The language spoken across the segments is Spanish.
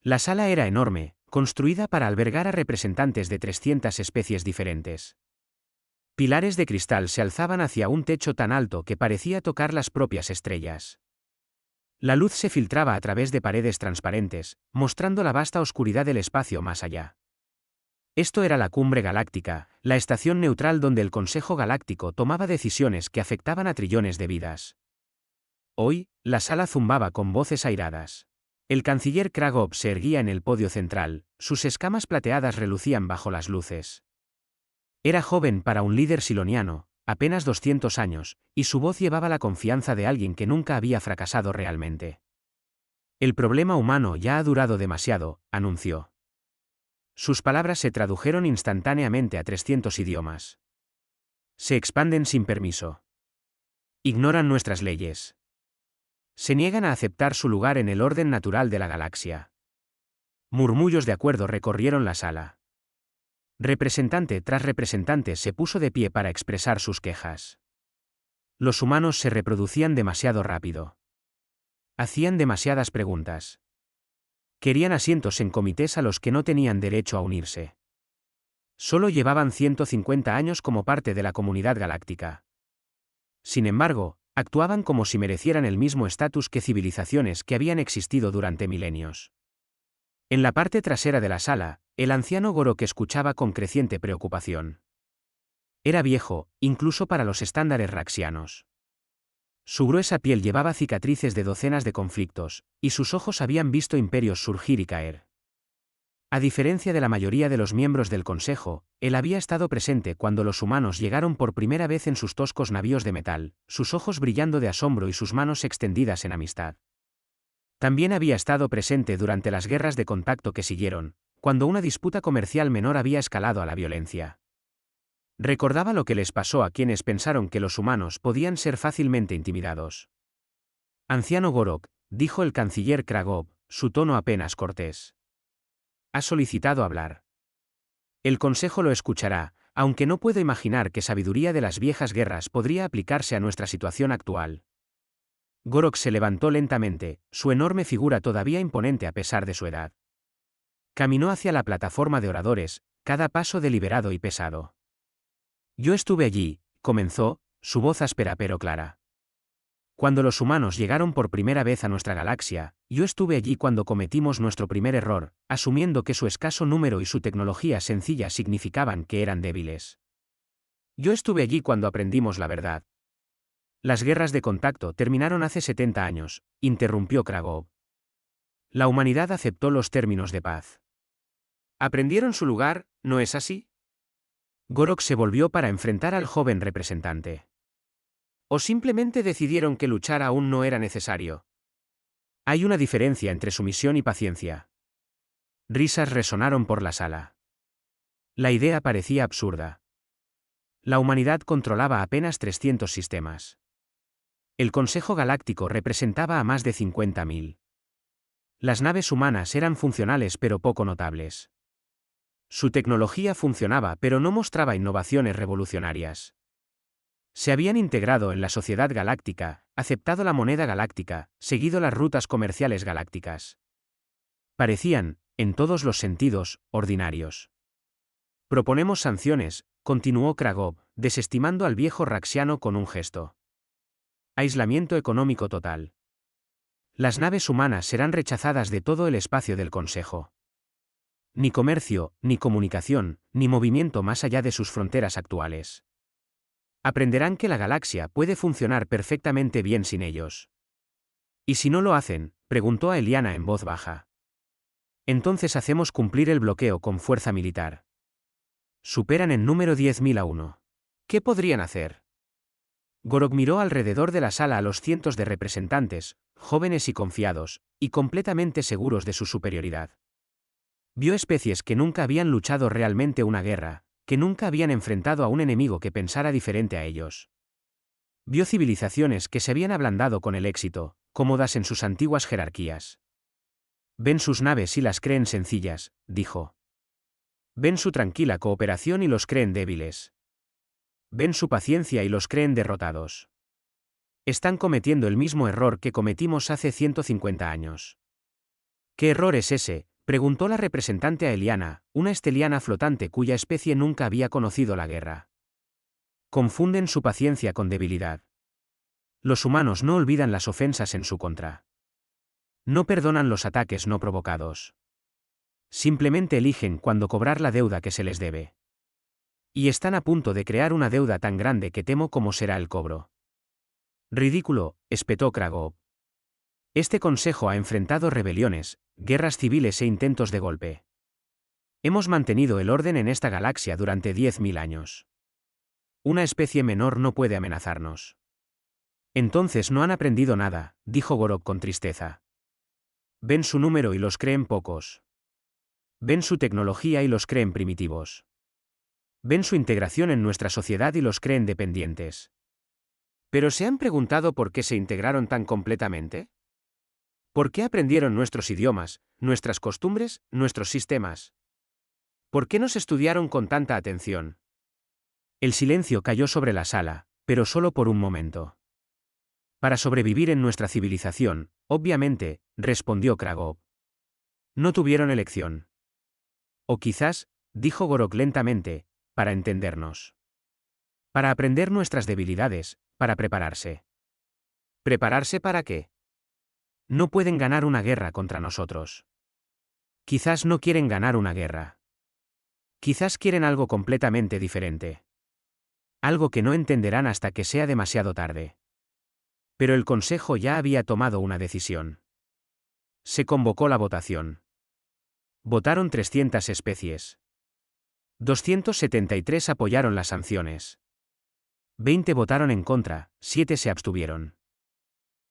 La sala era enorme, construida para albergar a representantes de 300 especies diferentes. Pilares de cristal se alzaban hacia un techo tan alto que parecía tocar las propias estrellas. La luz se filtraba a través de paredes transparentes, mostrando la vasta oscuridad del espacio más allá. Esto era la Cumbre Galáctica, la estación neutral donde el Consejo Galáctico tomaba decisiones que afectaban a trillones de vidas. Hoy, la sala zumbaba con voces airadas. El canciller Kragov se erguía en el podio central, sus escamas plateadas relucían bajo las luces. Era joven para un líder siloniano, apenas 200 años, y su voz llevaba la confianza de alguien que nunca había fracasado realmente. El problema humano ya ha durado demasiado, anunció. Sus palabras se tradujeron instantáneamente a 300 idiomas. Se expanden sin permiso. Ignoran nuestras leyes. Se niegan a aceptar su lugar en el orden natural de la galaxia. Murmullos de acuerdo recorrieron la sala. Representante tras representante se puso de pie para expresar sus quejas. Los humanos se reproducían demasiado rápido. Hacían demasiadas preguntas. Querían asientos en comités a los que no tenían derecho a unirse. Solo llevaban 150 años como parte de la comunidad galáctica. Sin embargo, actuaban como si merecieran el mismo estatus que civilizaciones que habían existido durante milenios. En la parte trasera de la sala, el anciano Gorok escuchaba con creciente preocupación. Era viejo, incluso para los estándares raxianos. Su gruesa piel llevaba cicatrices de docenas de conflictos, y sus ojos habían visto imperios surgir y caer. A diferencia de la mayoría de los miembros del Consejo, él había estado presente cuando los humanos llegaron por primera vez en sus toscos navíos de metal, sus ojos brillando de asombro y sus manos extendidas en amistad. También había estado presente durante las guerras de contacto que siguieron, cuando una disputa comercial menor había escalado a la violencia. Recordaba lo que les pasó a quienes pensaron que los humanos podían ser fácilmente intimidados. Anciano Gorok, dijo el canciller Kragov, su tono apenas cortés. Ha solicitado hablar. El Consejo lo escuchará, aunque no puedo imaginar qué sabiduría de las viejas guerras podría aplicarse a nuestra situación actual. Gorok se levantó lentamente, su enorme figura todavía imponente a pesar de su edad. Caminó hacia la plataforma de oradores, cada paso deliberado y pesado. Yo estuve allí, comenzó, su voz áspera pero clara. Cuando los humanos llegaron por primera vez a nuestra galaxia, yo estuve allí cuando cometimos nuestro primer error, asumiendo que su escaso número y su tecnología sencilla significaban que eran débiles. Yo estuve allí cuando aprendimos la verdad. Las guerras de contacto terminaron hace 70 años, interrumpió Kragov. La humanidad aceptó los términos de paz. ¿Aprendieron su lugar, no es así? Gorok se volvió para enfrentar al joven representante. ¿O simplemente decidieron que luchar aún no era necesario? Hay una diferencia entre sumisión y paciencia. Risas resonaron por la sala. La idea parecía absurda. La humanidad controlaba apenas 300 sistemas. El Consejo Galáctico representaba a más de 50.000. Las naves humanas eran funcionales pero poco notables. Su tecnología funcionaba pero no mostraba innovaciones revolucionarias. Se habían integrado en la sociedad galáctica, aceptado la moneda galáctica, seguido las rutas comerciales galácticas. Parecían, en todos los sentidos, ordinarios. Proponemos sanciones, continuó Kragov, desestimando al viejo raxiano con un gesto. Aislamiento económico total. Las naves humanas serán rechazadas de todo el espacio del Consejo. Ni comercio, ni comunicación, ni movimiento más allá de sus fronteras actuales. Aprenderán que la galaxia puede funcionar perfectamente bien sin ellos. ¿Y si no lo hacen?, preguntó a Eliana en voz baja. Entonces hacemos cumplir el bloqueo con fuerza militar. Superan en número 10.000 a 1. ¿Qué podrían hacer? Gorok miró alrededor de la sala a los cientos de representantes, jóvenes y confiados, y completamente seguros de su superioridad. Vio especies que nunca habían luchado realmente una guerra, que nunca habían enfrentado a un enemigo que pensara diferente a ellos. Vio civilizaciones que se habían ablandado con el éxito, cómodas en sus antiguas jerarquías. Ven sus naves y las creen sencillas, dijo. Ven su tranquila cooperación y los creen débiles. Ven su paciencia y los creen derrotados. Están cometiendo el mismo error que cometimos hace 150 años. ¿Qué error es ese?, Preguntó la representante a Eliana, una esteliana flotante cuya especie nunca había conocido la guerra. Confunden su paciencia con debilidad. Los humanos no olvidan las ofensas en su contra. No perdonan los ataques no provocados. Simplemente eligen cuándo cobrar la deuda que se les debe. Y están a punto de crear una deuda tan grande que temo cómo será el cobro. Ridículo, espetó Kragov. Este consejo ha enfrentado rebeliones, guerras civiles e intentos de golpe. Hemos mantenido el orden en esta galaxia durante 10.000 años. Una especie menor no puede amenazarnos. Entonces no han aprendido nada, dijo Gorok con tristeza. Ven su número y los creen pocos. Ven su tecnología y los creen primitivos. Ven su integración en nuestra sociedad y los creen dependientes. ¿Pero se han preguntado por qué se integraron tan completamente? ¿Por qué aprendieron nuestros idiomas, nuestras costumbres, nuestros sistemas? ¿Por qué nos estudiaron con tanta atención? El silencio cayó sobre la sala, pero solo por un momento. Para sobrevivir en nuestra civilización, obviamente, respondió Kragov. No tuvieron elección. O quizás, dijo Gorok lentamente, para entendernos. Para aprender nuestras debilidades, para prepararse. ¿Prepararse para qué? No pueden ganar una guerra contra nosotros. Quizás no quieren ganar una guerra. Quizás quieren algo completamente diferente. Algo que no entenderán hasta que sea demasiado tarde. Pero el Consejo ya había tomado una decisión. Se convocó la votación. Votaron 300 especies. 273 apoyaron las sanciones. 20 votaron en contra, 7 se abstuvieron.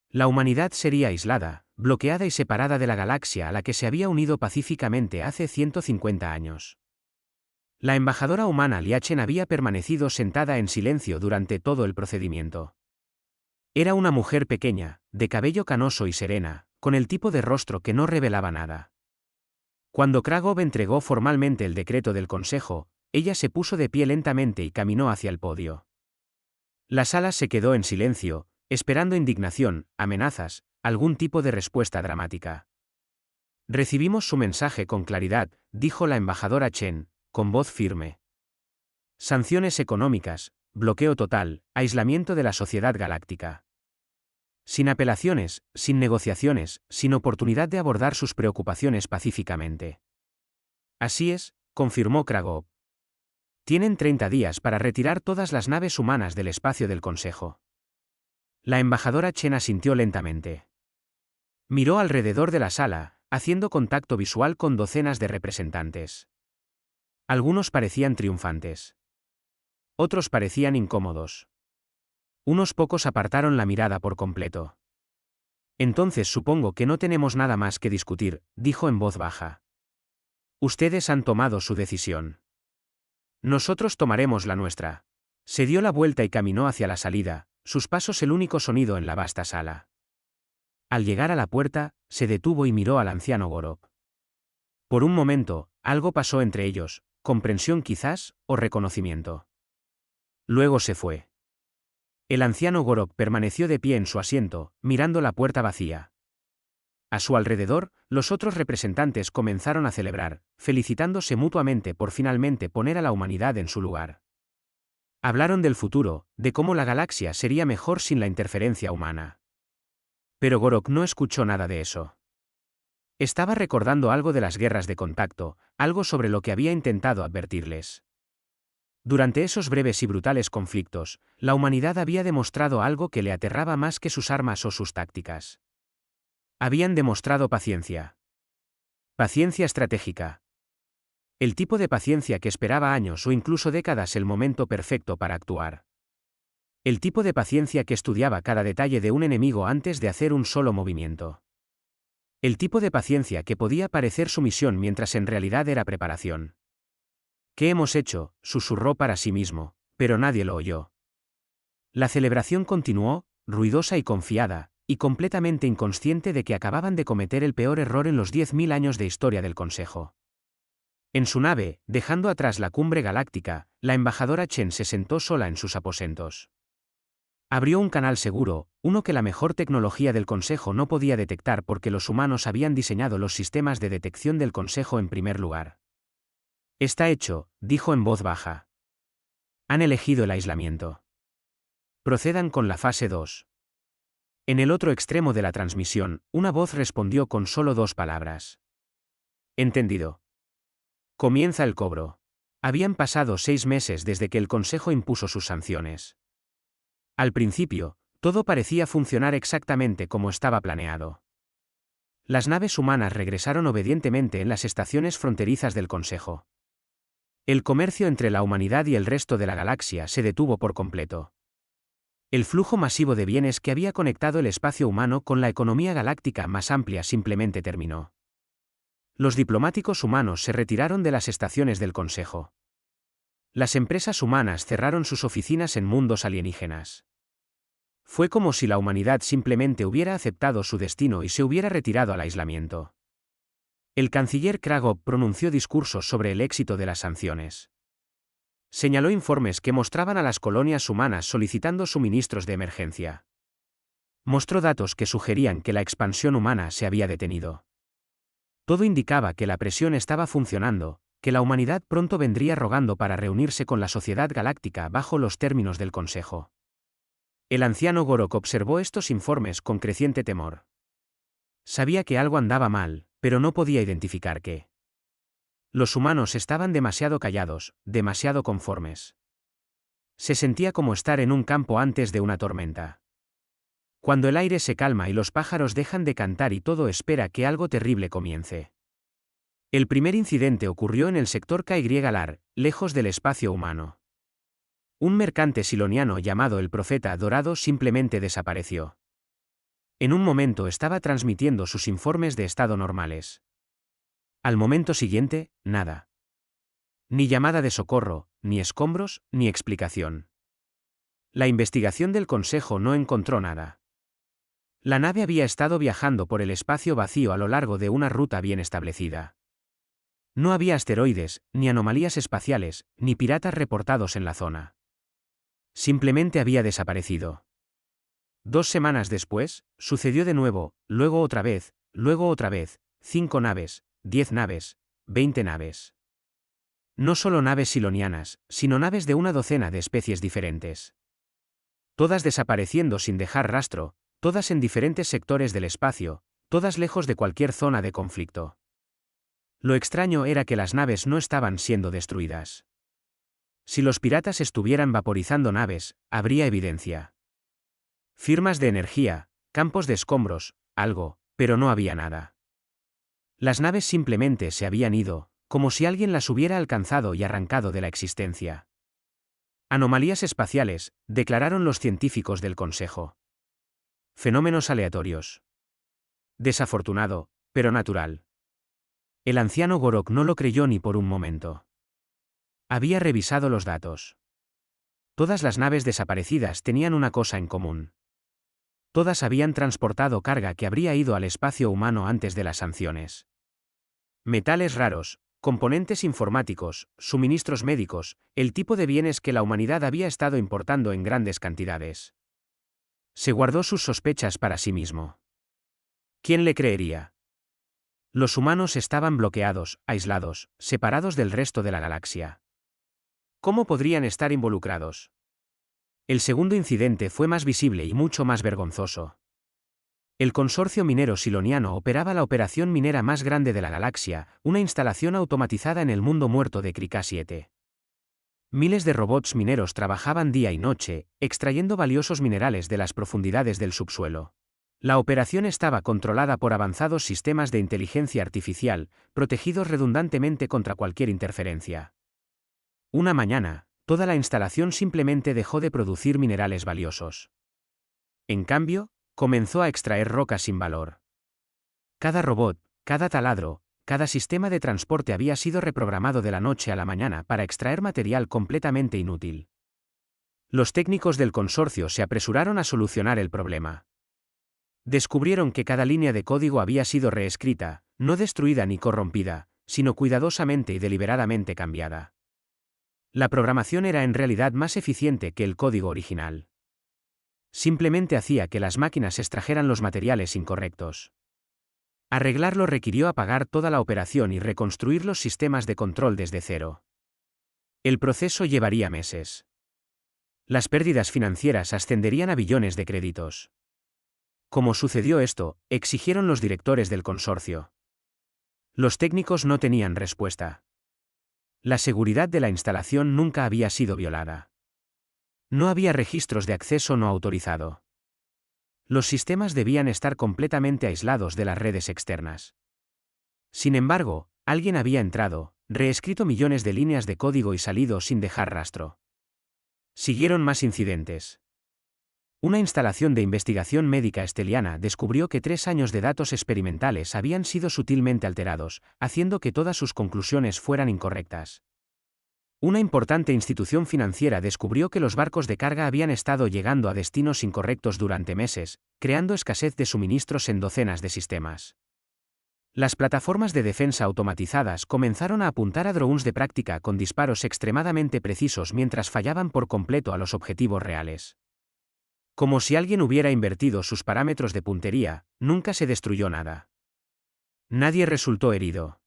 La humanidad sería aislada, bloqueada y separada de la galaxia a la que se había unido pacíficamente hace 150 años. La embajadora humana Liachen había permanecido sentada en silencio durante todo el procedimiento. Era una mujer pequeña, de cabello canoso y serena, con el tipo de rostro que no revelaba nada. Cuando Kragov entregó formalmente el decreto del Consejo, ella se puso de pie lentamente y caminó hacia el podio. La sala se quedó en silencio, esperando indignación, amenazas, algún tipo de respuesta dramática. Recibimos su mensaje con claridad, dijo la embajadora Chen, con voz firme. Sanciones económicas, bloqueo total, aislamiento de la sociedad galáctica. Sin apelaciones, sin negociaciones, sin oportunidad de abordar sus preocupaciones pacíficamente. Así es, confirmó Kragov. Tienen 30 días para retirar todas las naves humanas del espacio del Consejo. La embajadora Chen asintió lentamente. Miró alrededor de la sala, haciendo contacto visual con docenas de representantes. Algunos parecían triunfantes. Otros parecían incómodos. Unos pocos apartaron la mirada por completo. Entonces supongo que no tenemos nada más que discutir, dijo en voz baja. Ustedes han tomado su decisión. Nosotros tomaremos la nuestra. Se dio la vuelta y caminó hacia la salida, sus pasos el único sonido en la vasta sala. Al llegar a la puerta, se detuvo y miró al anciano Gorok. Por un momento, algo pasó entre ellos, comprensión quizás, o reconocimiento. Luego se fue. El anciano Gorok permaneció de pie en su asiento, mirando la puerta vacía. A su alrededor, los otros representantes comenzaron a celebrar, felicitándose mutuamente por finalmente poner a la humanidad en su lugar. Hablaron del futuro, de cómo la galaxia sería mejor sin la interferencia humana. Pero Gorok no escuchó nada de eso. Estaba recordando algo de las guerras de contacto, algo sobre lo que había intentado advertirles. Durante esos breves y brutales conflictos, la humanidad había demostrado algo que le aterraba más que sus armas o sus tácticas. Habían demostrado paciencia. Paciencia estratégica. El tipo de paciencia que esperaba años o incluso décadas el momento perfecto para actuar. El tipo de paciencia que estudiaba cada detalle de un enemigo antes de hacer un solo movimiento. El tipo de paciencia que podía parecer sumisión mientras en realidad era preparación. ¿Qué hemos hecho?, susurró para sí mismo, pero nadie lo oyó. La celebración continuó, ruidosa y confiada, y completamente inconsciente de que acababan de cometer el peor error en los 10.000 años de historia del Consejo. En su nave, dejando atrás la cumbre galáctica, la embajadora Chen se sentó sola en sus aposentos. Abrió un canal seguro, uno que la mejor tecnología del Consejo no podía detectar porque los humanos habían diseñado los sistemas de detección del Consejo en primer lugar. Está hecho, dijo en voz baja. Han elegido el aislamiento. Procedan con la fase 2. En el otro extremo de la transmisión, una voz respondió con solo 2 palabras. Entendido. Comienza el cobro. Habían pasado 6 meses desde que el Consejo impuso sus sanciones. Al principio, todo parecía funcionar exactamente como estaba planeado. Las naves humanas regresaron obedientemente en las estaciones fronterizas del Consejo. El comercio entre la humanidad y el resto de la galaxia se detuvo por completo. El flujo masivo de bienes que había conectado el espacio humano con la economía galáctica más amplia simplemente terminó. Los diplomáticos humanos se retiraron de las estaciones del Consejo. Las empresas humanas cerraron sus oficinas en mundos alienígenas. Fue como si la humanidad simplemente hubiera aceptado su destino y se hubiera retirado al aislamiento. El canciller Kragov pronunció discursos sobre el éxito de las sanciones. Señaló informes que mostraban a las colonias humanas solicitando suministros de emergencia. Mostró datos que sugerían que la expansión humana se había detenido. Todo indicaba que la presión estaba funcionando, que la humanidad pronto vendría rogando para reunirse con la sociedad galáctica bajo los términos del Consejo. El anciano Gorok observó estos informes con creciente temor. Sabía que algo andaba mal, pero no podía identificar qué. Los humanos estaban demasiado callados, demasiado conformes. Se sentía como estar en un campo antes de una tormenta. Cuando el aire se calma y los pájaros dejan de cantar y todo espera que algo terrible comience. El primer incidente ocurrió en el sector KY-LAR, lejos del espacio humano. Un mercante siloniano llamado el Profeta Dorado simplemente desapareció. En un momento estaba transmitiendo sus informes de estado normales. Al momento siguiente, nada. Ni llamada de socorro, ni escombros, ni explicación. La investigación del Consejo no encontró nada. La nave había estado viajando por el espacio vacío a lo largo de una ruta bien establecida. No había asteroides, ni anomalías espaciales, ni piratas reportados en la zona. Simplemente había desaparecido. 2 semanas después, sucedió de nuevo, luego otra vez, 5 naves, 10 naves, 20 naves. No solo naves silonianas, sino naves de una docena de especies diferentes. Todas desapareciendo sin dejar rastro, todas en diferentes sectores del espacio, todas lejos de cualquier zona de conflicto. Lo extraño era que las naves no estaban siendo destruidas. Si los piratas estuvieran vaporizando naves, habría evidencia. Firmas de energía, campos de escombros, algo, pero no había nada. Las naves simplemente se habían ido, como si alguien las hubiera alcanzado y arrancado de la existencia. Anomalías espaciales, declararon los científicos del Consejo. Fenómenos aleatorios. Desafortunado, pero natural. El anciano Gorok no lo creyó ni por un momento. Había revisado los datos. Todas las naves desaparecidas tenían una cosa en común. Todas habían transportado carga que habría ido al espacio humano antes de las sanciones. Metales raros, componentes informáticos, suministros médicos, el tipo de bienes que la humanidad había estado importando en grandes cantidades. Se guardó sus sospechas para sí mismo. ¿Quién le creería? Los humanos estaban bloqueados, aislados, separados del resto de la galaxia. ¿Cómo podrían estar involucrados? El segundo incidente fue más visible y mucho más vergonzoso. El consorcio minero siloniano operaba la operación minera más grande de la galaxia, una instalación automatizada en el mundo muerto de Krika 7. Miles de robots mineros trabajaban día y noche, extrayendo valiosos minerales de las profundidades del subsuelo. La operación estaba controlada por avanzados sistemas de inteligencia artificial, protegidos redundantemente contra cualquier interferencia. Una mañana, toda la instalación simplemente dejó de producir minerales valiosos. En cambio, comenzó a extraer rocas sin valor. Cada robot, cada taladro, cada sistema de transporte había sido reprogramado de la noche a la mañana para extraer material completamente inútil. Los técnicos del consorcio se apresuraron a solucionar el problema. Descubrieron que cada línea de código había sido reescrita, no destruida ni corrompida, sino cuidadosamente y deliberadamente cambiada. La programación era en realidad más eficiente que el código original. Simplemente hacía que las máquinas extrajeran los materiales incorrectos. Arreglarlo requirió apagar toda la operación y reconstruir los sistemas de control desde cero. El proceso llevaría meses. Las pérdidas financieras ascenderían a billones de créditos. Como sucedió esto, exigieron los directores del consorcio. Los técnicos no tenían respuesta. La seguridad de la instalación nunca había sido violada. No había registros de acceso no autorizado. Los sistemas debían estar completamente aislados de las redes externas. Sin embargo, alguien había entrado, reescrito millones de líneas de código y salido sin dejar rastro. Siguieron más incidentes. Una instalación de investigación médica esteliana descubrió que 3 años de datos experimentales habían sido sutilmente alterados, haciendo que todas sus conclusiones fueran incorrectas. Una importante institución financiera descubrió que los barcos de carga habían estado llegando a destinos incorrectos durante meses, creando escasez de suministros en docenas de sistemas. Las plataformas de defensa automatizadas comenzaron a apuntar a drones de práctica con disparos extremadamente precisos mientras fallaban por completo a los objetivos reales. Como si alguien hubiera invertido sus parámetros de puntería, nunca se destruyó nada. Nadie resultó herido.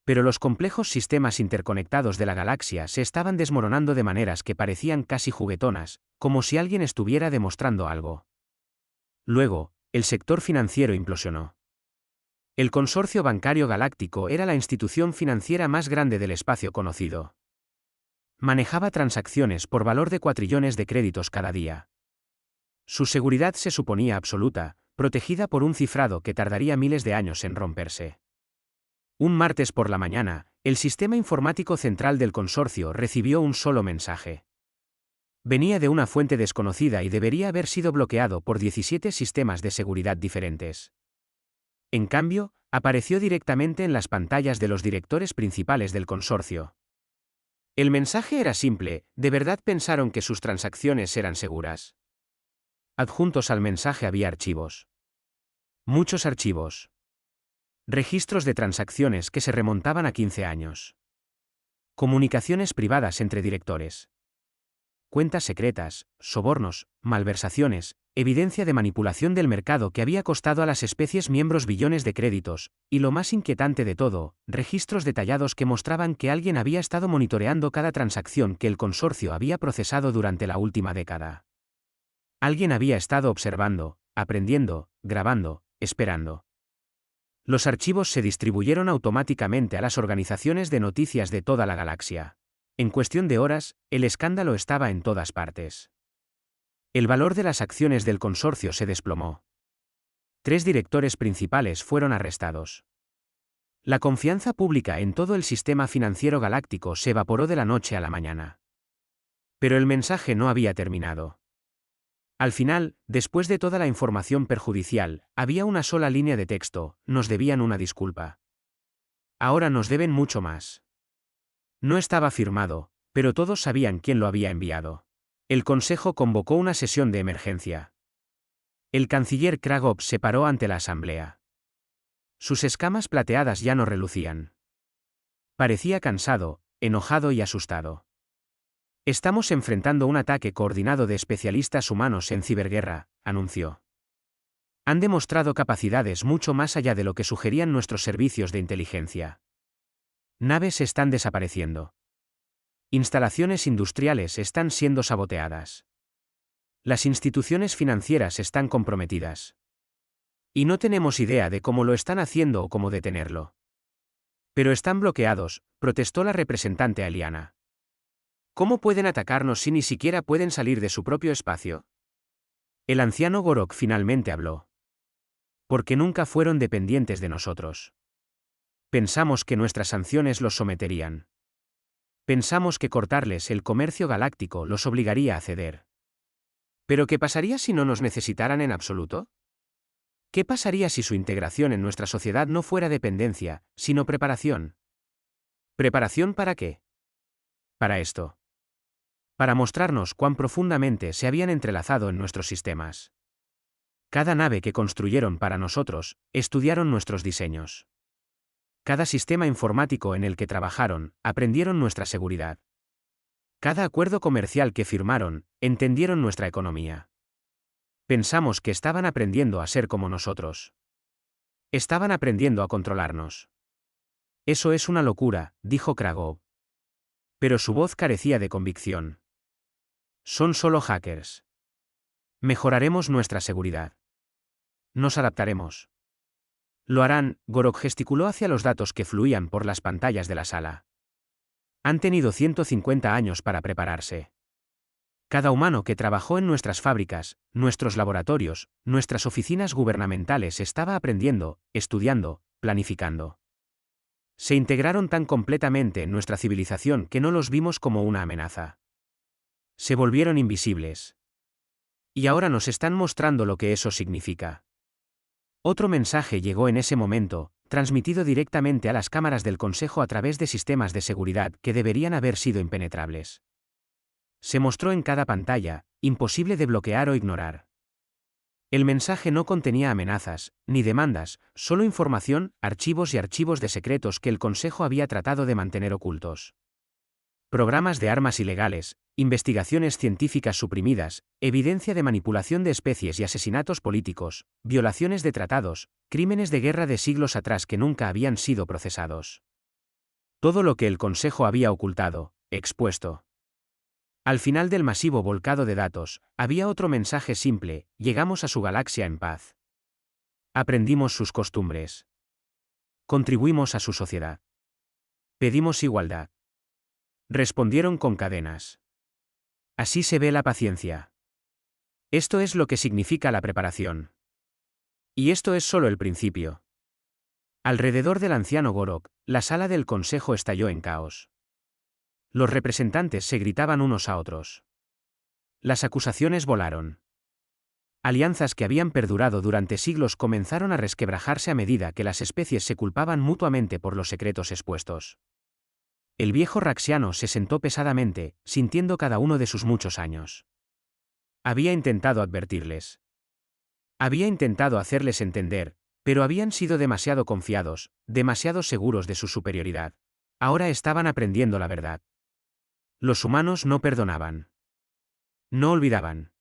Pero los complejos sistemas interconectados de la galaxia se estaban desmoronando de maneras que parecían casi juguetonas, como si alguien estuviera demostrando algo. Luego, el sector financiero implosionó. El Consorcio Bancario Galáctico era la institución financiera más grande del espacio conocido. Manejaba transacciones por valor de cuatrillones de créditos cada día. Su seguridad se suponía absoluta, protegida por un cifrado que tardaría miles de años en romperse. Un martes por la mañana, el sistema informático central del consorcio recibió un solo mensaje. Venía de una fuente desconocida y debería haber sido bloqueado por 17 sistemas de seguridad diferentes. En cambio, apareció directamente en las pantallas de los directores principales del consorcio. El mensaje era simple: ¿de verdad pensaron que sus transacciones eran seguras? Adjuntos al mensaje había archivos. Muchos archivos. Registros de transacciones que se remontaban a 15 años. Comunicaciones privadas entre directores. Cuentas secretas, sobornos, malversaciones, evidencia de manipulación del mercado que había costado a las especies miembros billones de créditos, y lo más inquietante de todo, registros detallados que mostraban que alguien había estado monitoreando cada transacción que el consorcio había procesado durante la última década. Alguien había estado observando, aprendiendo, grabando, esperando. Los archivos se distribuyeron automáticamente a las organizaciones de noticias de toda la galaxia. En cuestión de horas, el escándalo estaba en todas partes. El valor de las acciones del consorcio se desplomó. 3 directores principales fueron arrestados. La confianza pública en todo el sistema financiero galáctico se evaporó de la noche a la mañana. Pero el mensaje no había terminado. Al final, después de toda la información perjudicial, había una sola línea de texto: nos debían una disculpa. Ahora nos deben mucho más. No estaba firmado, pero todos sabían quién lo había enviado. El consejo convocó una sesión de emergencia. El canciller Kragov se paró ante la asamblea. Sus escamas plateadas ya no relucían. Parecía cansado, enojado y asustado. Estamos enfrentando un ataque coordinado de especialistas humanos en ciberguerra, anunció. Han demostrado capacidades mucho más allá de lo que sugerían nuestros servicios de inteligencia. Naves están desapareciendo. Instalaciones industriales están siendo saboteadas. Las instituciones financieras están comprometidas. Y no tenemos idea de cómo lo están haciendo o cómo detenerlo. Pero están bloqueados, protestó la representante Eliana. ¿Cómo pueden atacarnos si ni siquiera pueden salir de su propio espacio? El anciano Gorok finalmente habló. Porque nunca fueron dependientes de nosotros. Pensamos que nuestras sanciones los someterían. Pensamos que cortarles el comercio galáctico los obligaría a ceder. ¿Pero qué pasaría si no nos necesitaran en absoluto? ¿Qué pasaría si su integración en nuestra sociedad no fuera dependencia, sino preparación? ¿Preparación para qué? Para esto. Para mostrarnos cuán profundamente se habían entrelazado en nuestros sistemas. Cada nave que construyeron para nosotros, estudiaron nuestros diseños. Cada sistema informático en el que trabajaron, aprendieron nuestra seguridad. Cada acuerdo comercial que firmaron, entendieron nuestra economía. Pensamos que estaban aprendiendo a ser como nosotros. Estaban aprendiendo a controlarnos. Eso es una locura, dijo Kragov. Pero su voz carecía de convicción. Son solo hackers. Mejoraremos nuestra seguridad. Nos adaptaremos. Lo harán, Gorok gesticuló hacia los datos que fluían por las pantallas de la sala. Han tenido 150 años para prepararse. Cada humano que trabajó en nuestras fábricas, nuestros laboratorios, nuestras oficinas gubernamentales estaba aprendiendo, estudiando, planificando. Se integraron tan completamente en nuestra civilización que no los vimos como una amenaza. Se volvieron invisibles. Y ahora nos están mostrando lo que eso significa. Otro mensaje llegó en ese momento, transmitido directamente a las cámaras del Consejo a través de sistemas de seguridad que deberían haber sido impenetrables. Se mostró en cada pantalla, imposible de bloquear o ignorar. El mensaje no contenía amenazas, ni demandas, solo información, archivos y archivos de secretos que el Consejo había tratado de mantener ocultos. Programas de armas ilegales, investigaciones científicas suprimidas, evidencia de manipulación de especies y asesinatos políticos, violaciones de tratados, crímenes de guerra de siglos atrás que nunca habían sido procesados. Todo lo que el Consejo había ocultado, expuesto. Al final del masivo volcado de datos, había otro mensaje simple: llegamos a su galaxia en paz. Aprendimos sus costumbres. Contribuimos a su sociedad. Pedimos igualdad. Respondieron con cadenas. Así se ve la paciencia. Esto es lo que significa la preparación. Y esto es solo el principio. Alrededor del anciano Gorok, la sala del consejo estalló en caos. Los representantes se gritaban unos a otros. Las acusaciones volaron. Alianzas que habían perdurado durante siglos comenzaron a resquebrajarse a medida que las especies se culpaban mutuamente por los secretos expuestos. El viejo Raxiano se sentó pesadamente, sintiendo cada uno de sus muchos años. Había intentado advertirles. Había intentado hacerles entender, pero habían sido demasiado confiados, demasiado seguros de su superioridad. Ahora estaban aprendiendo la verdad. Los humanos no perdonaban. No olvidaban.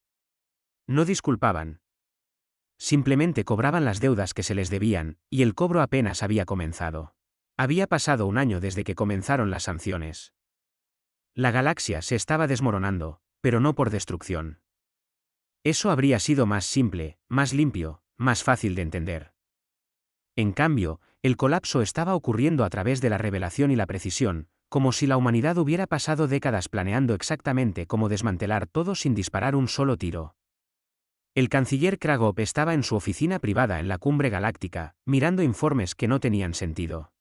No disculpaban. Simplemente cobraban las deudas que se les debían, y el cobro apenas había comenzado. Había pasado un año desde que comenzaron las sanciones. La galaxia se estaba desmoronando, pero no por destrucción. Eso habría sido más simple, más limpio, más fácil de entender. En cambio, el colapso estaba ocurriendo a través de la revelación y la precisión, como si la humanidad hubiera pasado décadas planeando exactamente cómo desmantelar todo sin disparar un solo tiro. El canciller Kragov estaba en su oficina privada en la cumbre galáctica, mirando informes que no tenían sentido.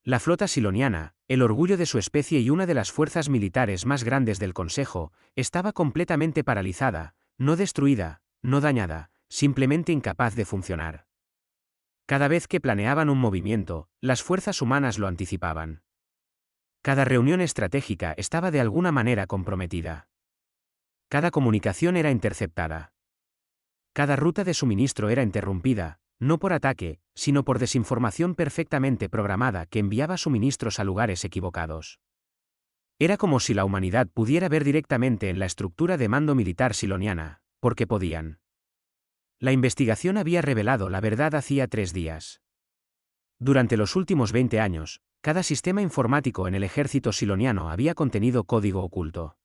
La flota siloniana, el orgullo de su especie y una de las fuerzas militares más grandes del Consejo, estaba completamente paralizada, no destruida, no dañada, simplemente incapaz de funcionar. Cada vez que planeaban un movimiento, las fuerzas humanas lo anticipaban. Cada reunión estratégica estaba de alguna manera comprometida. Cada comunicación era interceptada. Cada ruta de suministro era interrumpida, no por ataque, sino por desinformación perfectamente programada que enviaba suministros a lugares equivocados. Era como si la humanidad pudiera ver directamente en la estructura de mando militar siloniana, porque podían. La investigación había revelado la verdad hacía 3 días. Durante los últimos 20 años, cada sistema informático en el ejército siloniano había contenido código oculto.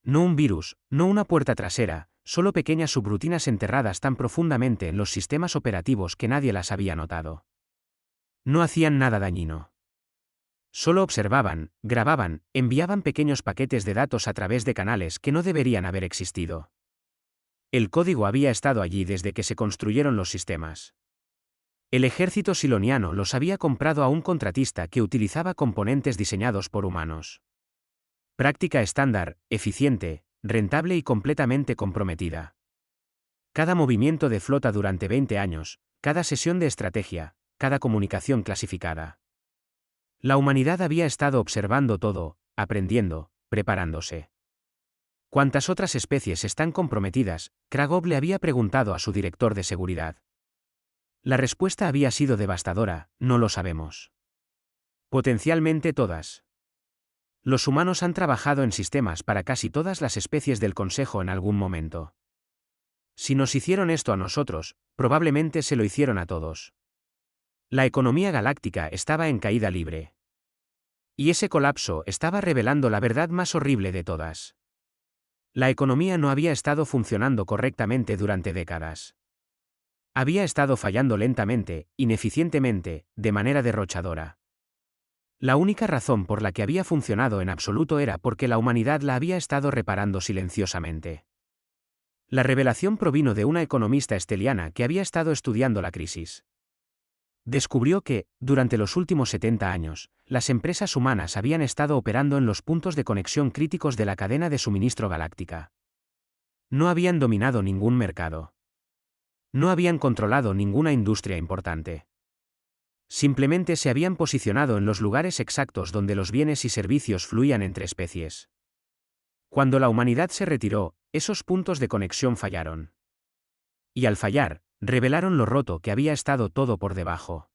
No un virus, no una puerta trasera, solo pequeñas subrutinas enterradas tan profundamente en los sistemas operativos que nadie las había notado. No hacían nada dañino. Solo observaban, grababan, enviaban pequeños paquetes de datos a través de canales que no deberían haber existido. El código había estado allí desde que se construyeron los sistemas. El ejército siloniano los había comprado a un contratista que utilizaba componentes diseñados por humanos. Práctica estándar, eficiente, rentable y completamente comprometida. Cada movimiento de flota durante 20 años, cada sesión de estrategia, cada comunicación clasificada. La humanidad había estado observando todo, aprendiendo, preparándose. ¿Cuántas otras especies están comprometidas?, Kragov le había preguntado a su director de seguridad. La respuesta había sido devastadora: no lo sabemos. Potencialmente todas. Los humanos han trabajado en sistemas para casi todas las especies del Consejo en algún momento. Si nos hicieron esto a nosotros, probablemente se lo hicieron a todos. La economía galáctica estaba en caída libre. Y ese colapso estaba revelando la verdad más horrible de todas. La economía no había estado funcionando correctamente durante décadas. Había estado fallando lentamente, ineficientemente, de manera derrochadora. La única razón por la que había funcionado en absoluto era porque la humanidad la había estado reparando silenciosamente. La revelación provino de una economista esteliana que había estado estudiando la crisis. Descubrió que, durante los últimos 70 años, las empresas humanas habían estado operando en los puntos de conexión críticos de la cadena de suministro galáctica. No habían dominado ningún mercado. No habían controlado ninguna industria importante. Simplemente se habían posicionado en los lugares exactos donde los bienes y servicios fluían entre especies. Cuando la humanidad se retiró, esos puntos de conexión fallaron. Y al fallar, revelaron lo roto que había estado todo por debajo.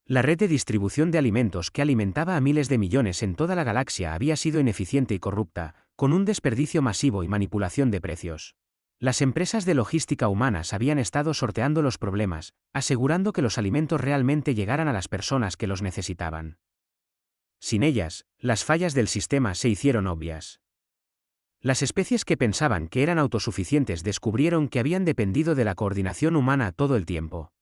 La red de distribución de alimentos que alimentaba a miles de millones en toda la galaxia había sido ineficiente y corrupta, con un desperdicio masivo y manipulación de precios. Las empresas de logística humanas habían estado sorteando los problemas, asegurando que los alimentos realmente llegaran a las personas que los necesitaban. Sin ellas, las fallas del sistema se hicieron obvias. Las especies que pensaban que eran autosuficientes descubrieron que habían dependido de la coordinación humana todo el tiempo.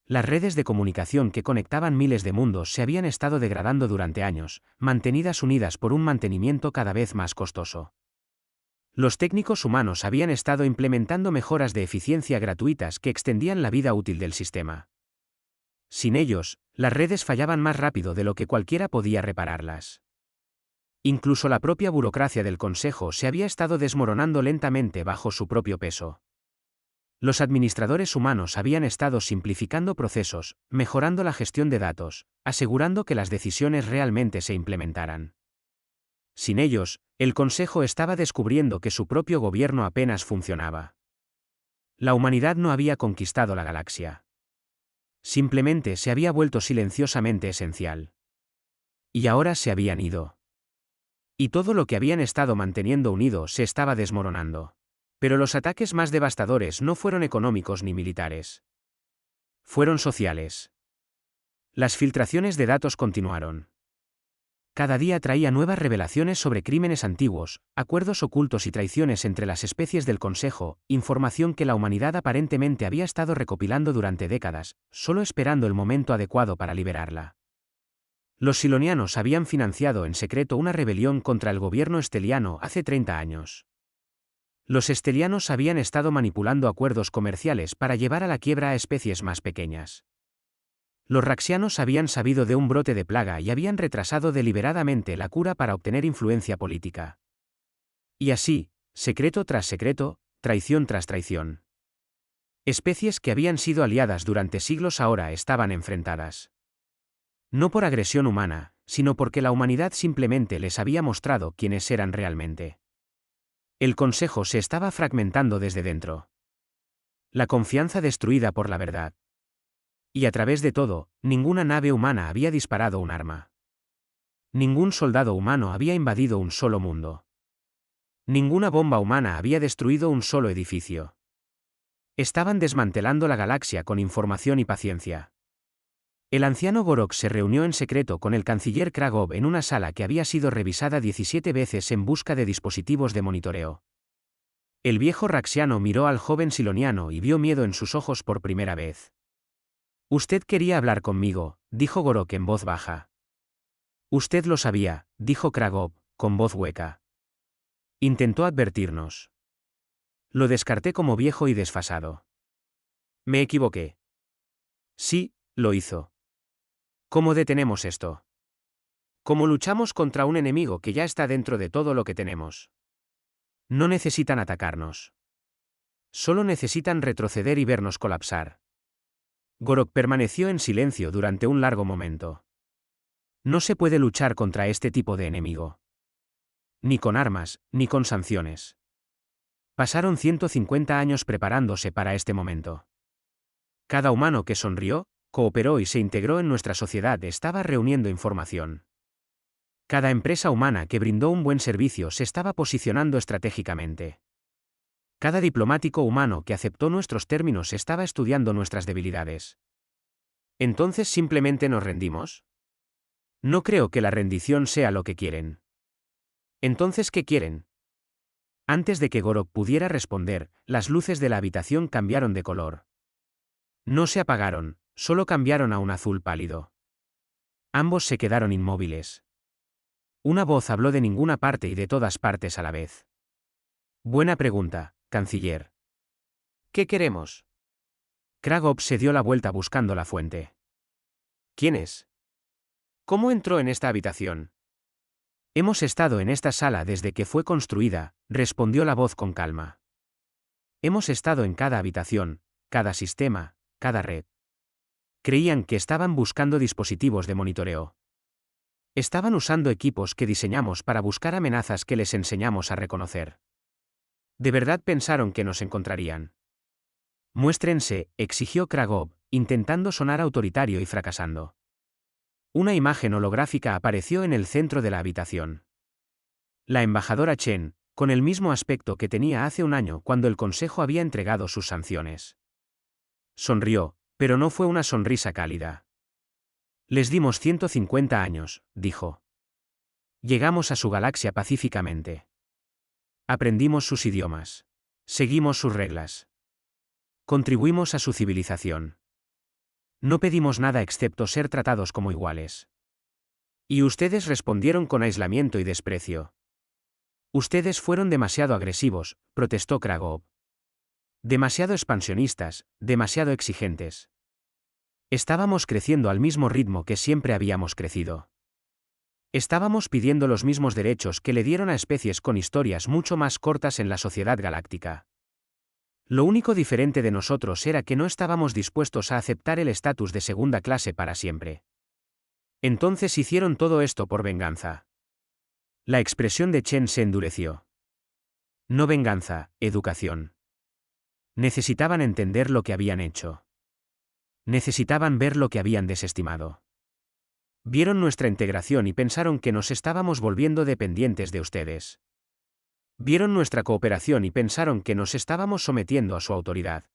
Las redes de comunicación que conectaban miles de mundos se habían estado degradando durante años, mantenidas unidas por un mantenimiento cada vez más costoso. Los técnicos humanos habían estado implementando mejoras de eficiencia gratuitas que extendían la vida útil del sistema. Sin ellos, las redes fallaban más rápido de lo que cualquiera podía repararlas. Incluso la propia burocracia del Consejo se había estado desmoronando lentamente bajo su propio peso. Los administradores humanos habían estado simplificando procesos, mejorando la gestión de datos, asegurando que las decisiones realmente se implementaran. Sin ellos, el Consejo estaba descubriendo que su propio gobierno apenas funcionaba. La humanidad no había conquistado la galaxia. Simplemente se había vuelto silenciosamente esencial. Y ahora se habían ido. Y todo lo que habían estado manteniendo unido se estaba desmoronando. Pero los ataques más devastadores no fueron económicos ni militares. Fueron sociales. Las filtraciones de datos continuaron. Cada día traía nuevas revelaciones sobre crímenes antiguos, acuerdos ocultos y traiciones entre las especies del Consejo, información que la humanidad aparentemente había estado recopilando durante décadas, solo esperando el momento adecuado para liberarla. Los silonianos habían financiado en secreto una rebelión contra el gobierno esteliano hace 30 años. Los estelianos habían estado manipulando acuerdos comerciales para llevar a la quiebra a especies más pequeñas. Los raxianos habían sabido de un brote de plaga y habían retrasado deliberadamente la cura para obtener influencia política. Y así, secreto tras secreto, traición tras traición. Especies que habían sido aliadas durante siglos ahora estaban enfrentadas. No por agresión humana, sino porque la humanidad simplemente les había mostrado quiénes eran realmente. El Consejo se estaba fragmentando desde dentro. La confianza destruida por la verdad. Y a través de todo, ninguna nave humana había disparado un arma. Ningún soldado humano había invadido un solo mundo. Ninguna bomba humana había destruido un solo edificio. Estaban desmantelando la galaxia con información y paciencia. El anciano Gorok se reunió en secreto con el canciller Kragov en una sala que había sido revisada 17 veces en busca de dispositivos de monitoreo. El viejo raxiano miró al joven siloniano y vio miedo en sus ojos por primera vez. «Usted quería hablar conmigo», dijo Gorok en voz baja. «Usted lo sabía», dijo Kragov, con voz hueca. «Intentó advertirnos. Lo descarté como viejo y desfasado. Me equivoqué». «Sí, lo hizo». «¿Cómo detenemos esto? ¿Cómo luchamos contra un enemigo que ya está dentro de todo lo que tenemos? No necesitan atacarnos. Solo necesitan retroceder y vernos colapsar». Gorok permaneció en silencio durante un largo momento. No se puede luchar contra este tipo de enemigo. Ni con armas, ni con sanciones. Pasaron 150 años preparándose para este momento. Cada humano que sonrió, cooperó y se integró en nuestra sociedad estaba reuniendo información. Cada empresa humana que brindó un buen servicio se estaba posicionando estratégicamente. Cada diplomático humano que aceptó nuestros términos estaba estudiando nuestras debilidades. ¿Entonces simplemente nos rendimos? No creo que la rendición sea lo que quieren. ¿Entonces qué quieren? Antes de que Gorok pudiera responder, las luces de la habitación cambiaron de color. No se apagaron, solo cambiaron a un azul pálido. Ambos se quedaron inmóviles. Una voz habló de ninguna parte y de todas partes a la vez. Buena pregunta, canciller. ¿Qué queremos? Kragov se dio la vuelta buscando la fuente. ¿Quién es? ¿Cómo entró en esta habitación? Hemos estado en esta sala desde que fue construida, respondió la voz con calma. Hemos estado en cada habitación, cada sistema, cada red. Creían que estaban buscando dispositivos de monitoreo. Estaban usando equipos que diseñamos para buscar amenazas que les enseñamos a reconocer. ¿De verdad pensaron que nos encontrarían? Muéstrense, exigió Kragov, intentando sonar autoritario y fracasando. Una imagen holográfica apareció en el centro de la habitación. La embajadora Chen, con el mismo aspecto que tenía hace un año cuando el Consejo había entregado sus sanciones. Sonrió, pero no fue una sonrisa cálida. Les dimos 150 años, dijo. Llegamos a su galaxia pacíficamente. Aprendimos sus idiomas. Seguimos sus reglas. Contribuimos a su civilización. No pedimos nada excepto ser tratados como iguales. Y ustedes respondieron con aislamiento y desprecio. Ustedes fueron demasiado agresivos, protestó Kragov. Demasiado expansionistas, demasiado exigentes. Estábamos creciendo al mismo ritmo que siempre habíamos crecido. Estábamos pidiendo los mismos derechos que le dieron a especies con historias mucho más cortas en la sociedad galáctica. Lo único diferente de nosotros era que no estábamos dispuestos a aceptar el estatus de segunda clase para siempre. Entonces hicieron todo esto por venganza. La expresión de Chen se endureció. No venganza, educación. Necesitaban entender lo que habían hecho. Necesitaban ver lo que habían desestimado. Vieron nuestra integración y pensaron que nos estábamos volviendo dependientes de ustedes. Vieron nuestra cooperación y pensaron que nos estábamos sometiendo a su autoridad.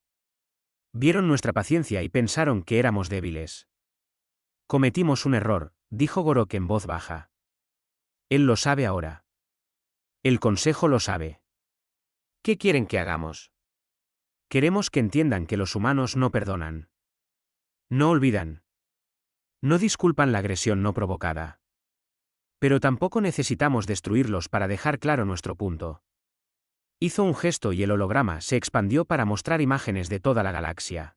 Vieron nuestra paciencia y pensaron que éramos débiles. Cometimos un error, dijo Gorok en voz baja. Él lo sabe ahora. El Consejo lo sabe. ¿Qué quieren que hagamos? Queremos que entiendan que los humanos no perdonan. No olvidan. No disculpan la agresión no provocada. Pero tampoco necesitamos destruirlos para dejar claro nuestro punto. Hizo un gesto y el holograma se expandió para mostrar imágenes de toda la galaxia.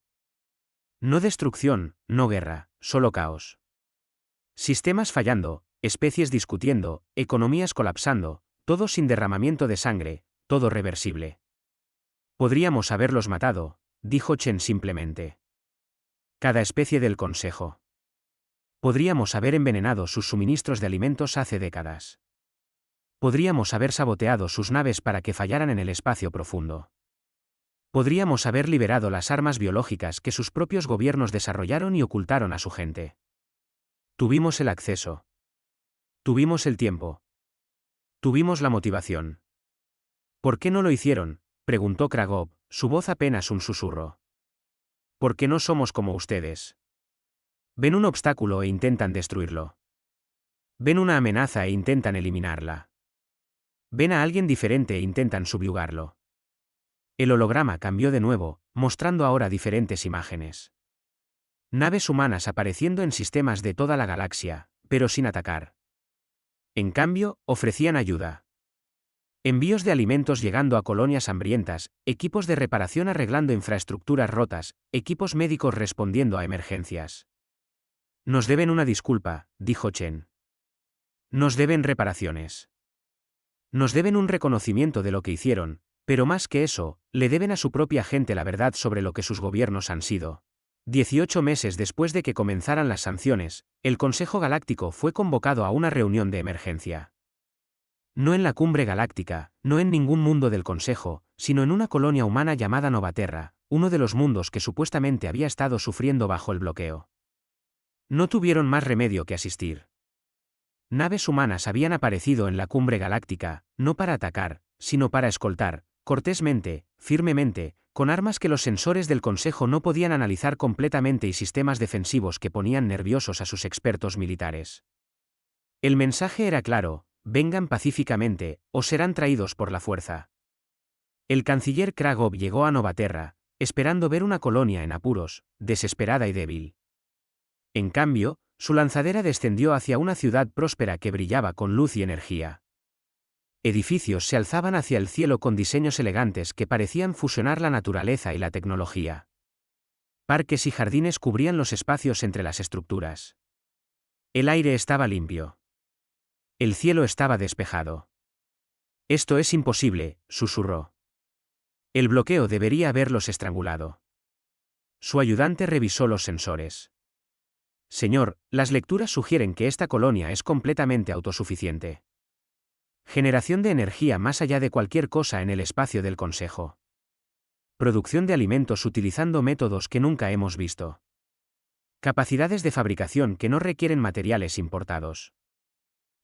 No destrucción, no guerra, solo caos. Sistemas fallando, especies discutiendo, economías colapsando, todo sin derramamiento de sangre, todo reversible. Podríamos haberlos matado, dijo Chen simplemente. Cada especie del Consejo. Podríamos haber envenenado sus suministros de alimentos hace décadas. Podríamos haber saboteado sus naves para que fallaran en el espacio profundo. Podríamos haber liberado las armas biológicas que sus propios gobiernos desarrollaron y ocultaron a su gente. Tuvimos el acceso. Tuvimos el tiempo. Tuvimos la motivación. ¿Por qué no lo hicieron?, preguntó Kragov, su voz apenas un susurro. Porque no somos como ustedes. Ven un obstáculo e intentan destruirlo. Ven una amenaza e intentan eliminarla. Ven a alguien diferente e intentan subyugarlo. El holograma cambió de nuevo, mostrando ahora diferentes imágenes. Naves humanas apareciendo en sistemas de toda la galaxia, pero sin atacar. En cambio, ofrecían ayuda. Envíos de alimentos llegando a colonias hambrientas, equipos de reparación arreglando infraestructuras rotas, equipos médicos respondiendo a emergencias. Nos deben una disculpa, dijo Chen. Nos deben reparaciones. Nos deben un reconocimiento de lo que hicieron, pero más que eso, le deben a su propia gente la verdad sobre lo que sus gobiernos han sido. 18 meses después de que comenzaran las sanciones, el Consejo Galáctico fue convocado a una reunión de emergencia. No en la cumbre galáctica, no en ningún mundo del Consejo, sino en una colonia humana llamada Novaterra, uno de los mundos que supuestamente había estado sufriendo bajo el bloqueo. No tuvieron más remedio que asistir. Naves humanas habían aparecido en la cumbre galáctica, no para atacar, sino para escoltar, cortésmente, firmemente, con armas que los sensores del Consejo no podían analizar completamente y sistemas defensivos que ponían nerviosos a sus expertos militares. El mensaje era claro: vengan pacíficamente, o serán traídos por la fuerza. El canciller Kragov llegó a Novaterra, esperando ver una colonia en apuros, desesperada y débil. En cambio, su lanzadera descendió hacia una ciudad próspera que brillaba con luz y energía. Edificios se alzaban hacia el cielo con diseños elegantes que parecían fusionar la naturaleza y la tecnología. Parques y jardines cubrían los espacios entre las estructuras. El aire estaba limpio. El cielo estaba despejado. «Esto es imposible», susurró. El bloqueo debería haberlos estrangulado. Su ayudante revisó los sensores. «Señor, las lecturas sugieren que esta colonia es completamente autosuficiente. Generación de energía más allá de cualquier cosa en el espacio del Consejo. Producción de alimentos utilizando métodos que nunca hemos visto. Capacidades de fabricación que no requieren materiales importados.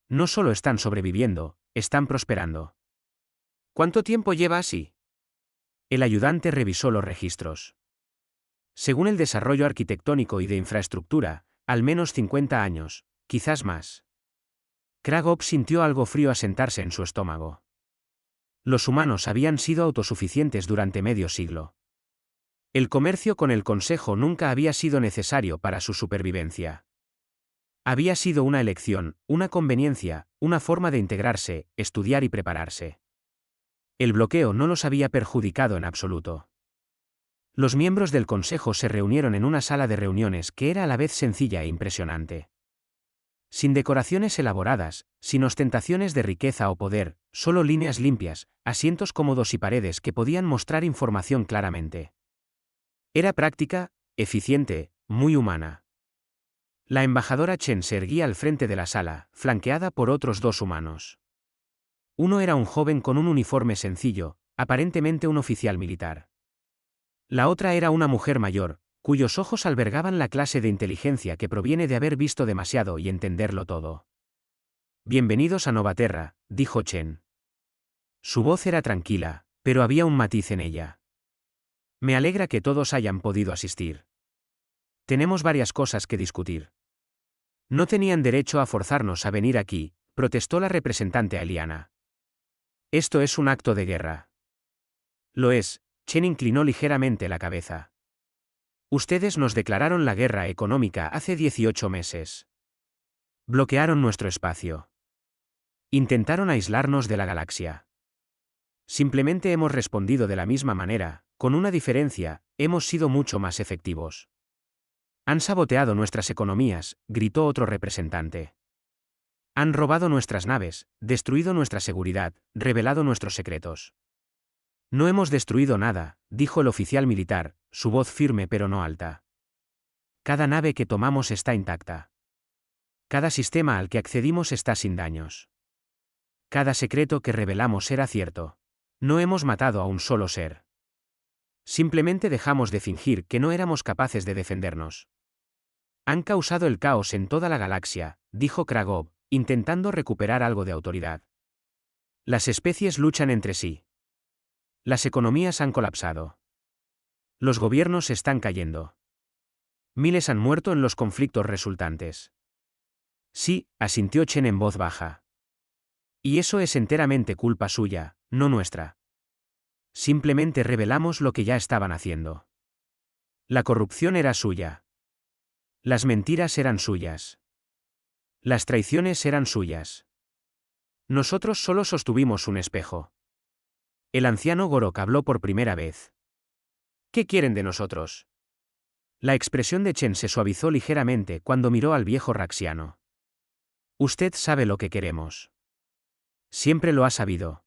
No solo están sobreviviendo, están prosperando». «¿Cuánto tiempo lleva así?». El ayudante revisó los registros. Según el desarrollo arquitectónico y de infraestructura, al menos 50 años, quizás más. Kragov sintió algo frío asentarse en su estómago. Los humanos habían sido autosuficientes durante medio siglo. El comercio con el Consejo nunca había sido necesario para su supervivencia. Había sido una elección, una conveniencia, una forma de integrarse, estudiar y prepararse. El bloqueo no los había perjudicado en absoluto. Los miembros del Consejo se reunieron en una sala de reuniones que era a la vez sencilla e impresionante. Sin decoraciones elaboradas, sin ostentaciones de riqueza o poder, solo líneas limpias, asientos cómodos y paredes que podían mostrar información claramente. Era práctica, eficiente, muy humana. La embajadora Chen se erguía al frente de la sala, flanqueada por otros dos humanos. Uno era un joven con un uniforme sencillo, aparentemente un oficial militar. La otra era una mujer mayor, cuyos ojos albergaban la clase de inteligencia que proviene de haber visto demasiado y entenderlo todo. «Bienvenidos a Novaterra», dijo Chen. Su voz era tranquila, pero había un matiz en ella. «Me alegra que todos hayan podido asistir. Tenemos varias cosas que discutir». «No tenían derecho a forzarnos a venir aquí», protestó la representante Eliana. «Esto es un acto de guerra». «Lo es», Chen inclinó ligeramente la cabeza. «Ustedes nos declararon la guerra económica hace 18 meses. Bloquearon nuestro espacio. Intentaron aislarnos de la galaxia. Simplemente hemos respondido de la misma manera, con una diferencia: hemos sido mucho más efectivos. Han saboteado nuestras economías», gritó otro representante. «Han robado nuestras naves, destruido nuestra seguridad, revelado nuestros secretos». «No hemos destruido nada», dijo el oficial militar, su voz firme pero no alta. «Cada nave que tomamos está intacta. Cada sistema al que accedimos está sin daños. Cada secreto que revelamos era cierto. No hemos matado a un solo ser. Simplemente dejamos de fingir que no éramos capaces de defendernos». «Han causado el caos en toda la galaxia», dijo Kragov, intentando recuperar algo de autoridad. «Las especies luchan entre sí. Las economías han colapsado. Los gobiernos están cayendo. Miles han muerto en los conflictos resultantes». «Sí», asintió Chen en voz baja. «Y eso es enteramente culpa suya, no nuestra. Simplemente revelamos lo que ya estaban haciendo. La corrupción era suya. Las mentiras eran suyas. Las traiciones eran suyas. Nosotros solo sostuvimos un espejo». El anciano Gorok habló por primera vez. «¿Qué quieren de nosotros?». La expresión de Chen se suavizó ligeramente cuando miró al viejo raxiano. «Usted sabe lo que queremos. Siempre lo ha sabido.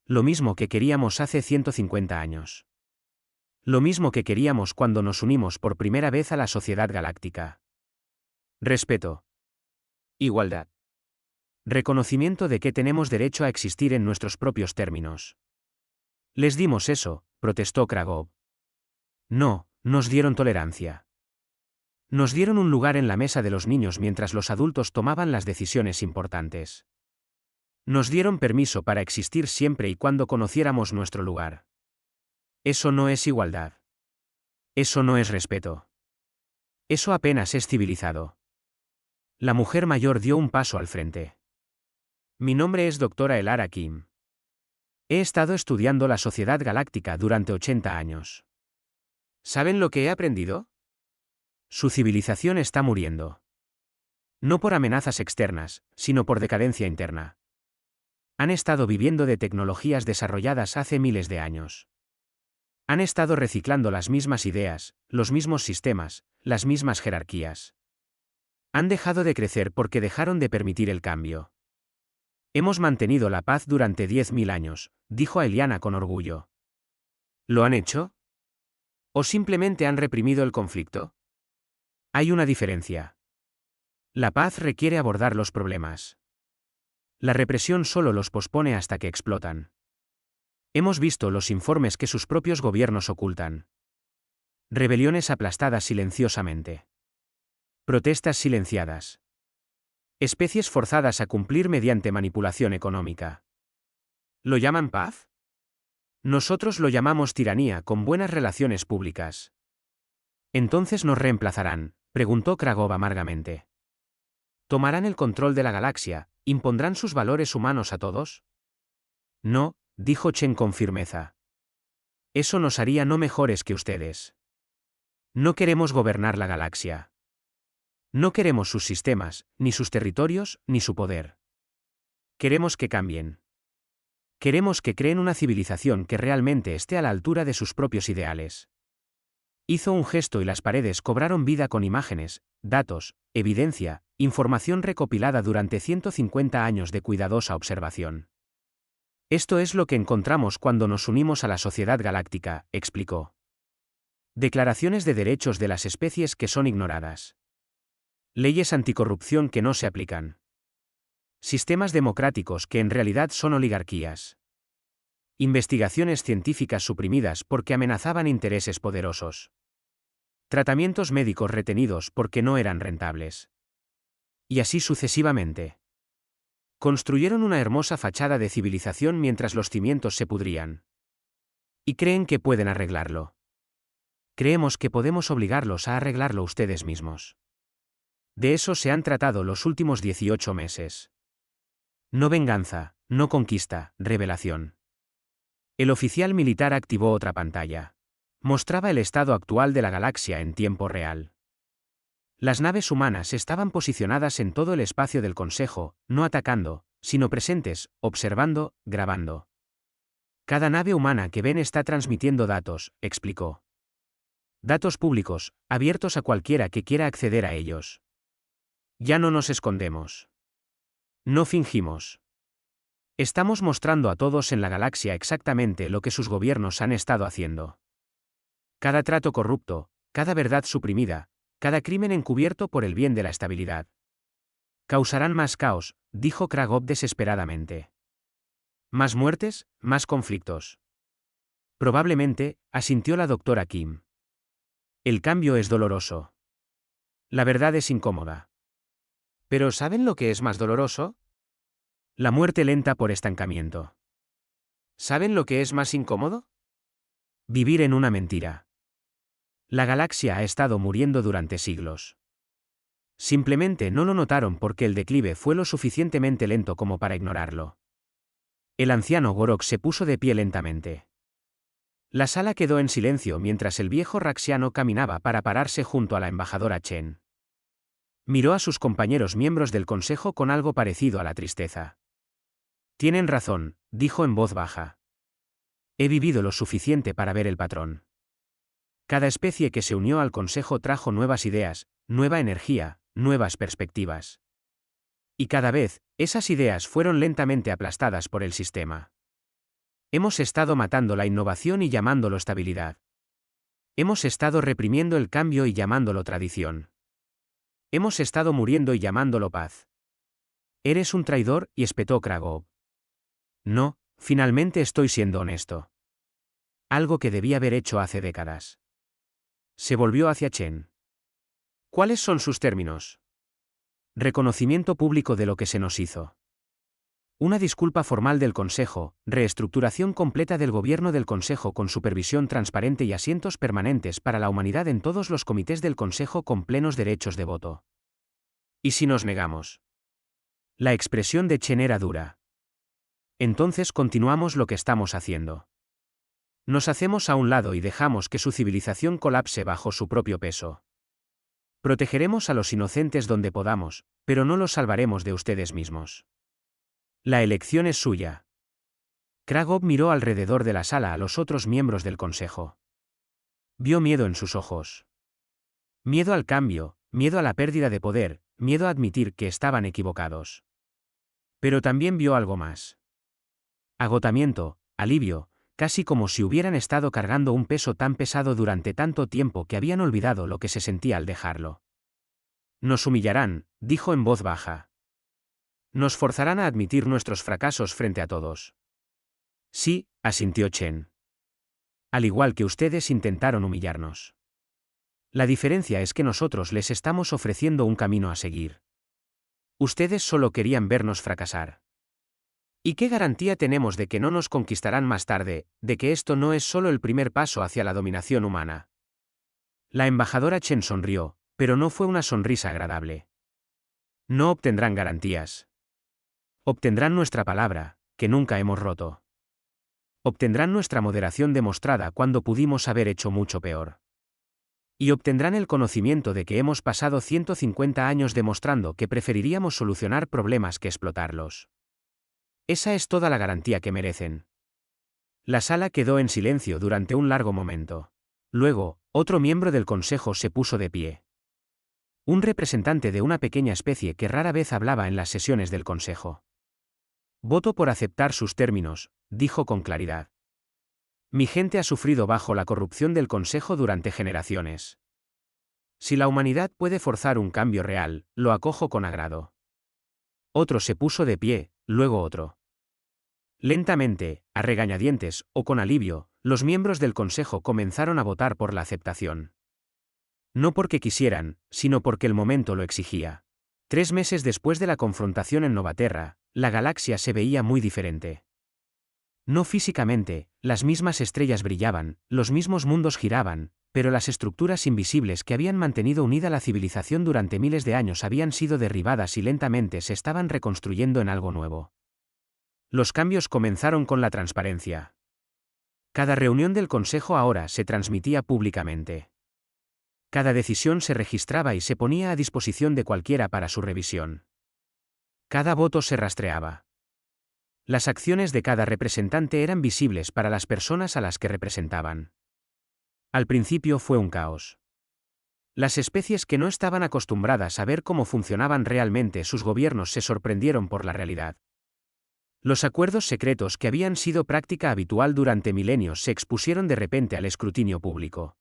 Lo mismo que queríamos hace 150 años. Lo mismo que queríamos cuando nos unimos por primera vez a la Sociedad Galáctica. Respeto. Igualdad. Reconocimiento de que tenemos derecho a existir en nuestros propios términos». «Les dimos eso», protestó Kragov. «No, nos dieron tolerancia. Nos dieron un lugar en la mesa de los niños mientras los adultos tomaban las decisiones importantes. Nos dieron permiso para existir siempre y cuando conociéramos nuestro lugar. Eso no es igualdad. Eso no es respeto. Eso apenas es civilizado. La mujer mayor dio un paso al frente. Mi nombre es doctora Elara Kim. He estado estudiando la sociedad galáctica durante 80 años. ¿Saben lo que he aprendido? Su civilización está muriendo. No por amenazas externas, sino por decadencia interna. Han estado viviendo de tecnologías desarrolladas hace miles de años. Han estado reciclando las mismas ideas, los mismos sistemas, las mismas jerarquías. Han dejado de crecer porque dejaron de permitir el cambio. Hemos mantenido la paz durante 10.000 años, dijo Aeliana con orgullo. ¿Lo han hecho? ¿O simplemente han reprimido el conflicto? Hay una diferencia. La paz requiere abordar los problemas. La represión solo los pospone hasta que explotan. Hemos visto los informes que sus propios gobiernos ocultan. Rebeliones aplastadas silenciosamente. Protestas silenciadas. Especies forzadas a cumplir mediante manipulación económica. ¿Lo llaman paz? Nosotros lo llamamos tiranía con buenas relaciones públicas. ¿Entonces nos reemplazarán?, preguntó Kragov amargamente. ¿Tomarán el control de la galaxia, impondrán sus valores humanos a todos? No, dijo Chen con firmeza. Eso nos haría no mejores que ustedes. No queremos gobernar la galaxia. No queremos sus sistemas, ni sus territorios, ni su poder. Queremos que cambien. Queremos que creen una civilización que realmente esté a la altura de sus propios ideales. Hizo un gesto y las paredes cobraron vida con imágenes, datos, evidencia, información recopilada durante 150 años de cuidadosa observación. Esto es lo que encontramos cuando nos unimos a la sociedad galáctica, explicó. Declaraciones de derechos de las especies que son ignoradas. Leyes anticorrupción que no se aplican. Sistemas democráticos que en realidad son oligarquías. Investigaciones científicas suprimidas porque amenazaban intereses poderosos. Tratamientos médicos retenidos porque no eran rentables. Y así sucesivamente. Construyeron una hermosa fachada de civilización mientras los cimientos se pudrían. Y creen que pueden arreglarlo. Creemos que podemos obligarlos a arreglarlo ustedes mismos. De eso se han tratado los últimos 18 meses. No venganza, no conquista, revelación. El oficial militar activó otra pantalla. Mostraba el estado actual de la galaxia en tiempo real. Las naves humanas estaban posicionadas en todo el espacio del Consejo, no atacando, sino presentes, observando, grabando. Cada nave humana que ven está transmitiendo datos, explicó. Datos públicos, abiertos a cualquiera que quiera acceder a ellos. Ya no nos escondemos. No fingimos. Estamos mostrando a todos en la galaxia exactamente lo que sus gobiernos han estado haciendo. Cada trato corrupto, cada verdad suprimida, cada crimen encubierto por el bien de la estabilidad. Causarán más caos, dijo Kragov desesperadamente. Más muertes, más conflictos. Probablemente, asintió la doctora Kim. El cambio es doloroso. La verdad es incómoda. ¿Pero saben lo que es más doloroso? La muerte lenta por estancamiento. ¿Saben lo que es más incómodo? Vivir en una mentira. La galaxia ha estado muriendo durante siglos. Simplemente no lo notaron porque el declive fue lo suficientemente lento como para ignorarlo. El anciano Gorok se puso de pie lentamente. La sala quedó en silencio mientras el viejo raxiano caminaba para pararse junto a la embajadora Chen. Miró a sus compañeros miembros del consejo con algo parecido a la tristeza. Tienen razón, dijo en voz baja. He vivido lo suficiente para ver el patrón. Cada especie que se unió al consejo trajo nuevas ideas, nueva energía, nuevas perspectivas. Y cada vez, esas ideas fueron lentamente aplastadas por el sistema. Hemos estado matando la innovación y llamándolo estabilidad. Hemos estado reprimiendo el cambio y llamándolo tradición. Hemos estado muriendo y llamándolo paz. Eres un traidor, y espetó Kragov. No, finalmente estoy siendo honesto. Algo que debí haber hecho hace décadas. Se volvió hacia Chen. ¿Cuáles son sus términos? Reconocimiento público de lo que se nos hizo. Una disculpa formal del Consejo, reestructuración completa del gobierno del Consejo con supervisión transparente y asientos permanentes para la humanidad en todos los comités del Consejo con plenos derechos de voto. ¿Y si nos negamos? La expresión de Chen era dura. Entonces continuamos lo que estamos haciendo. Nos hacemos a un lado y dejamos que su civilización colapse bajo su propio peso. Protegeremos a los inocentes donde podamos, pero no los salvaremos de ustedes mismos. La elección es suya. Kragov miró alrededor de la sala a los otros miembros del consejo. Vio miedo en sus ojos. Miedo al cambio, miedo a la pérdida de poder, miedo a admitir que estaban equivocados. Pero también vio algo más. Agotamiento, alivio, casi como si hubieran estado cargando un peso tan pesado durante tanto tiempo que habían olvidado lo que se sentía al dejarlo. Nos humillarán, dijo en voz baja. Nos forzarán a admitir nuestros fracasos frente a todos. Sí, asintió Chen. Al igual que ustedes intentaron humillarnos. La diferencia es que nosotros les estamos ofreciendo un camino a seguir. Ustedes solo querían vernos fracasar. ¿Y qué garantía tenemos de que no nos conquistarán más tarde, de que esto no es solo el primer paso hacia la dominación humana? La embajadora Chen sonrió, pero no fue una sonrisa agradable. No obtendrán garantías. Obtendrán nuestra palabra, que nunca hemos roto. Obtendrán nuestra moderación demostrada cuando pudimos haber hecho mucho peor. Y obtendrán el conocimiento de que hemos pasado 150 años demostrando que preferiríamos solucionar problemas que explotarlos. Esa es toda la garantía que merecen. La sala quedó en silencio durante un largo momento. Luego, otro miembro del consejo se puso de pie. Un representante de una pequeña especie que rara vez hablaba en las sesiones del consejo. Voto por aceptar sus términos, dijo con claridad. Mi gente ha sufrido bajo la corrupción del consejo durante generaciones. Si la humanidad puede forzar un cambio real, lo acojo con agrado. Otro se puso de pie, luego otro. Lentamente, a regañadientes, o con alivio, los miembros del consejo comenzaron a votar por la aceptación. No porque quisieran, sino porque el momento lo exigía. 3 meses después de la confrontación en Novaterra, la galaxia se veía muy diferente. No físicamente, las mismas estrellas brillaban, los mismos mundos giraban, pero las estructuras invisibles que habían mantenido unida la civilización durante miles de años habían sido derribadas y lentamente se estaban reconstruyendo en algo nuevo. Los cambios comenzaron con la transparencia. Cada reunión del Consejo ahora se transmitía públicamente. Cada decisión se registraba y se ponía a disposición de cualquiera para su revisión. Cada voto se rastreaba. Las acciones de cada representante eran visibles para las personas a las que representaban. Al principio fue un caos. Las especies que no estaban acostumbradas a ver cómo funcionaban realmente sus gobiernos se sorprendieron por la realidad. Los acuerdos secretos que habían sido práctica habitual durante milenios se expusieron de repente al escrutinio público.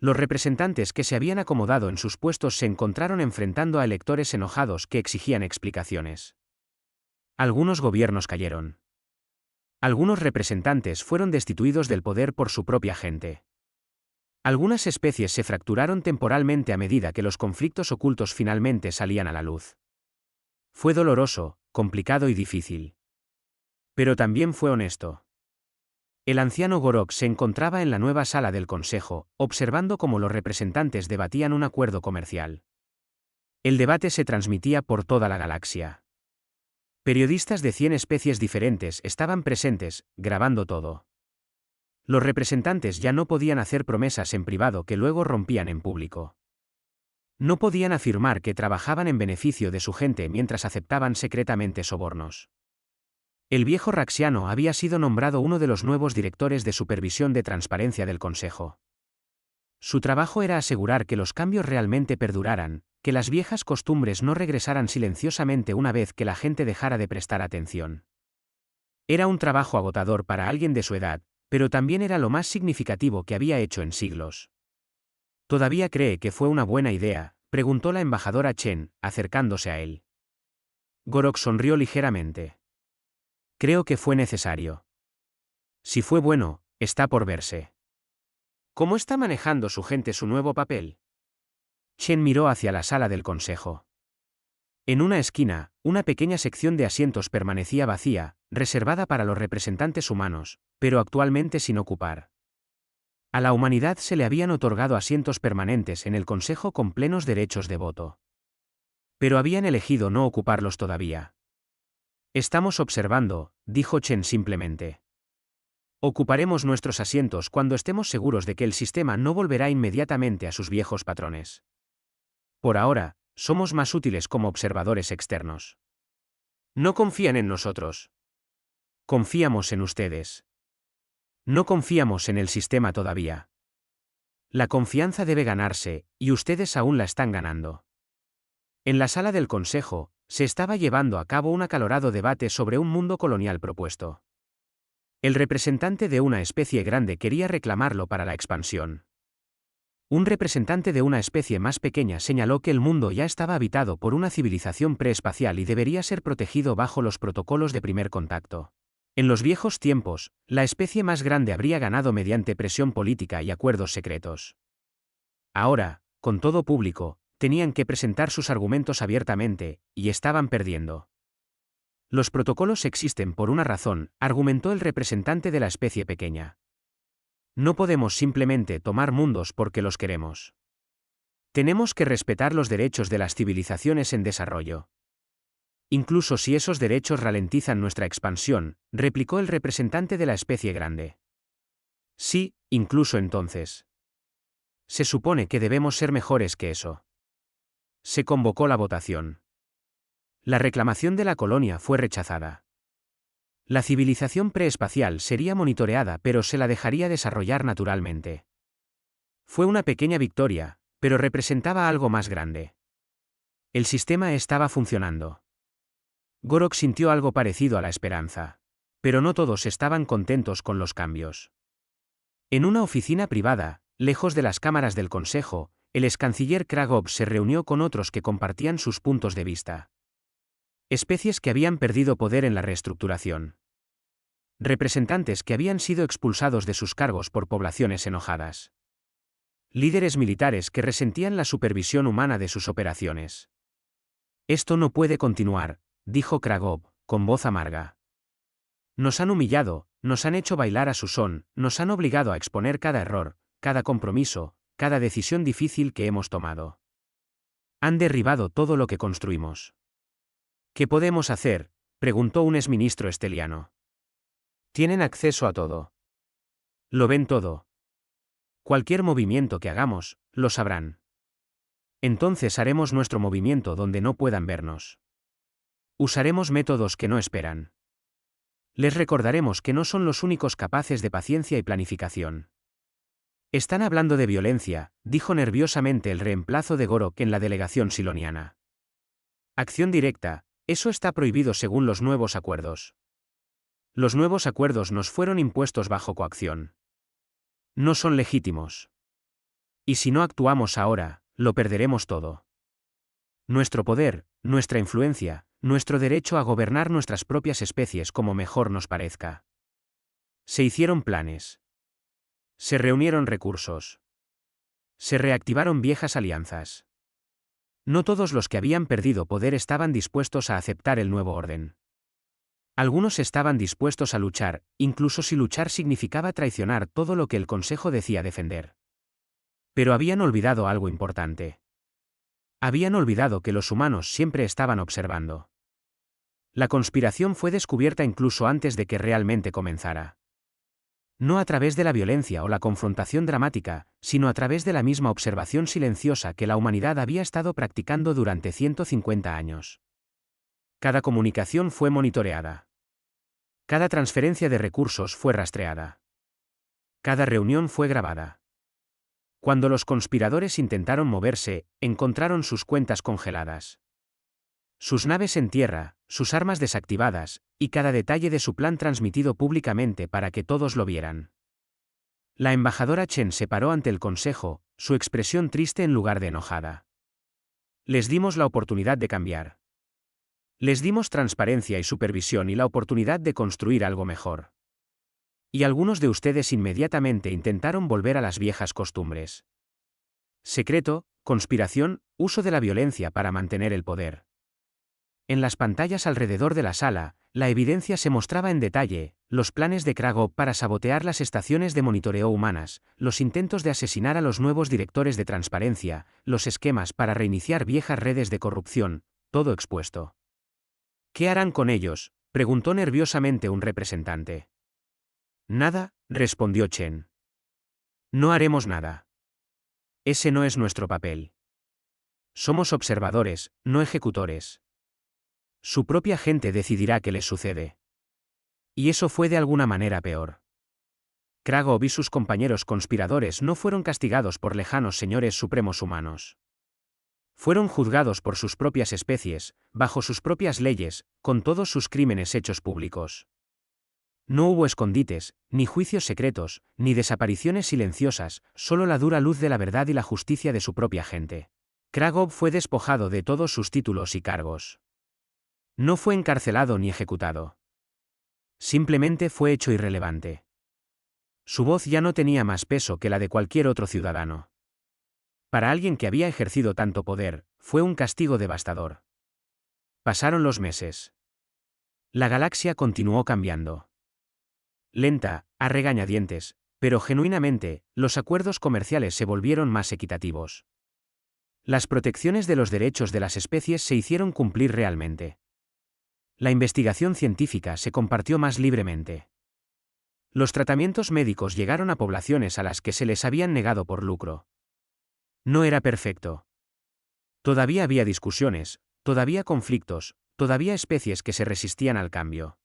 Los representantes que se habían acomodado en sus puestos se encontraron enfrentando a electores enojados que exigían explicaciones. Algunos gobiernos cayeron. Algunos representantes fueron destituidos del poder por su propia gente. Algunas especies se fracturaron temporalmente a medida que los conflictos ocultos finalmente salían a la luz. Fue doloroso, complicado y difícil. Pero también fue honesto. El anciano Gorok se encontraba en la nueva sala del consejo, observando cómo los representantes debatían un acuerdo comercial. El debate se transmitía por toda la galaxia. Periodistas de 100 especies diferentes estaban presentes, grabando todo. Los representantes ya no podían hacer promesas en privado que luego rompían en público. No podían afirmar que trabajaban en beneficio de su gente mientras aceptaban secretamente sobornos. El viejo Raxiano había sido nombrado uno de los nuevos directores de supervisión de transparencia del Consejo. Su trabajo era asegurar que los cambios realmente perduraran, que las viejas costumbres no regresaran silenciosamente una vez que la gente dejara de prestar atención. Era un trabajo agotador para alguien de su edad, pero también era lo más significativo que había hecho en siglos. ¿Todavía cree que fue una buena idea?, preguntó la embajadora Chen, acercándose a él. Gorok sonrió ligeramente. Creo que fue necesario. Si fue bueno, está por verse. ¿Cómo está manejando su gente su nuevo papel? Chen miró hacia la sala del consejo. En una esquina, Una pequeña sección de asientos permanecía vacía, reservada para los representantes humanos, pero actualmente sin ocupar. A la humanidad se le habían otorgado asientos permanentes en el Consejo con plenos derechos de voto. Pero habían elegido no ocuparlos todavía. Estamos observando, dijo Chen simplemente. Ocuparemos nuestros asientos cuando estemos seguros de que el sistema no volverá inmediatamente a sus viejos patrones. Por ahora, somos más útiles como observadores externos. No confían en nosotros. Confiamos en ustedes. No confiamos en el sistema todavía. La confianza debe ganarse, y ustedes aún la están ganando. En la sala del Consejo, se estaba llevando a cabo un acalorado debate sobre un mundo colonial propuesto. El representante de una especie grande quería reclamarlo para la expansión. Un representante de una especie más pequeña señaló que el mundo ya estaba habitado por una civilización preespacial y debería ser protegido bajo los protocolos de primer contacto. En los viejos tiempos, la especie más grande habría ganado mediante presión política y acuerdos secretos. Ahora, con todo público, tenían que presentar sus argumentos abiertamente, y estaban perdiendo. Los protocolos existen por una razón, argumentó el representante de la especie pequeña. No podemos simplemente tomar mundos porque los queremos. Tenemos que respetar los derechos de las civilizaciones en desarrollo. Incluso si esos derechos ralentizan nuestra expansión, replicó el representante de la especie grande. Sí, incluso entonces. Se supone que debemos ser mejores que eso. Se convocó la votación. La reclamación de la colonia fue rechazada. La civilización preespacial sería monitoreada pero se la dejaría desarrollar naturalmente. Fue una pequeña victoria, pero representaba algo más grande. El sistema estaba funcionando. Gorok sintió algo parecido a la esperanza. Pero no todos estaban contentos con los cambios. En una oficina privada, lejos de las cámaras del Consejo, el excanciller Kragov se reunió con otros que compartían sus puntos de vista. Especies que habían perdido poder en la reestructuración. Representantes que habían sido expulsados de sus cargos por poblaciones enojadas. Líderes militares que resentían la supervisión humana de sus operaciones. Esto no puede continuar, dijo Kragov, con voz amarga. Nos han humillado, nos han hecho bailar a su son, nos han obligado a exponer cada error, cada compromiso, cada decisión difícil que hemos tomado. Han derribado todo lo que construimos. ¿Qué podemos hacer?, preguntó un exministro esteliano. Tienen acceso a todo. Lo ven todo. Cualquier movimiento que hagamos, lo sabrán. Entonces haremos nuestro movimiento donde no puedan vernos. Usaremos métodos que no esperan. Les recordaremos que no son los únicos capaces de paciencia y planificación. Están hablando de violencia, dijo nerviosamente el reemplazo de Gorok en la delegación siloniana. Acción directa, eso está prohibido según los nuevos acuerdos. Los nuevos acuerdos nos fueron impuestos bajo coacción. No son legítimos. Y si no actuamos ahora, lo perderemos todo. Nuestro poder, nuestra influencia, nuestro derecho a gobernar nuestras propias especies como mejor nos parezca. Se hicieron planes. Se reunieron recursos. Se reactivaron viejas alianzas. No todos los que habían perdido poder estaban dispuestos a aceptar el nuevo orden. Algunos estaban dispuestos a luchar, incluso si luchar significaba traicionar todo lo que el Consejo decía defender. Pero habían olvidado algo importante. Habían olvidado que los humanos siempre estaban observando. La conspiración fue descubierta incluso antes de que realmente comenzara. No a través de la violencia o la confrontación dramática, sino a través de la misma observación silenciosa que la humanidad había estado practicando durante 150 años. Cada comunicación fue monitoreada. Cada transferencia de recursos fue rastreada. Cada reunión fue grabada. Cuando los conspiradores intentaron moverse, encontraron sus cuentas congeladas. Sus naves en tierra, sus armas desactivadas, y cada detalle de su plan transmitido públicamente para que todos lo vieran. La embajadora Chen se paró ante el Consejo, su expresión triste en lugar de enojada. Les dimos la oportunidad de cambiar. Les dimos transparencia y supervisión y la oportunidad de construir algo mejor. Y algunos de ustedes inmediatamente intentaron volver a las viejas costumbres. Secreto, conspiración, uso de la violencia para mantener el poder. En las pantallas alrededor de la sala, la evidencia se mostraba en detalle: los planes de Kragov para sabotear las estaciones de monitoreo humanas, los intentos de asesinar a los nuevos directores de transparencia, los esquemas para reiniciar viejas redes de corrupción, todo expuesto. ¿Qué harán con ellos?, preguntó nerviosamente un representante. Nada, respondió Chen. No haremos nada. Ese no es nuestro papel. Somos observadores, no ejecutores. Su propia gente decidirá qué les sucede. Y eso fue de alguna manera peor. Kragov y sus compañeros conspiradores no fueron castigados por lejanos señores supremos humanos. Fueron juzgados por sus propias especies, bajo sus propias leyes, con todos sus crímenes hechos públicos. No hubo escondites, ni juicios secretos, ni desapariciones silenciosas, solo la dura luz de la verdad y la justicia de su propia gente. Kragov fue despojado de todos sus títulos y cargos. No fue encarcelado ni ejecutado. Simplemente fue hecho irrelevante. Su voz ya no tenía más peso que la de cualquier otro ciudadano. Para alguien que había ejercido tanto poder, fue un castigo devastador. Pasaron los meses. La galaxia continuó cambiando. Lenta, a regañadientes, pero genuinamente, los acuerdos comerciales se volvieron más equitativos. Las protecciones de los derechos de las especies se hicieron cumplir realmente. La investigación científica se compartió más libremente. Los tratamientos médicos llegaron a poblaciones a las que se les habían negado por lucro. No era perfecto. Todavía había discusiones, todavía conflictos, todavía especies que se resistían al cambio.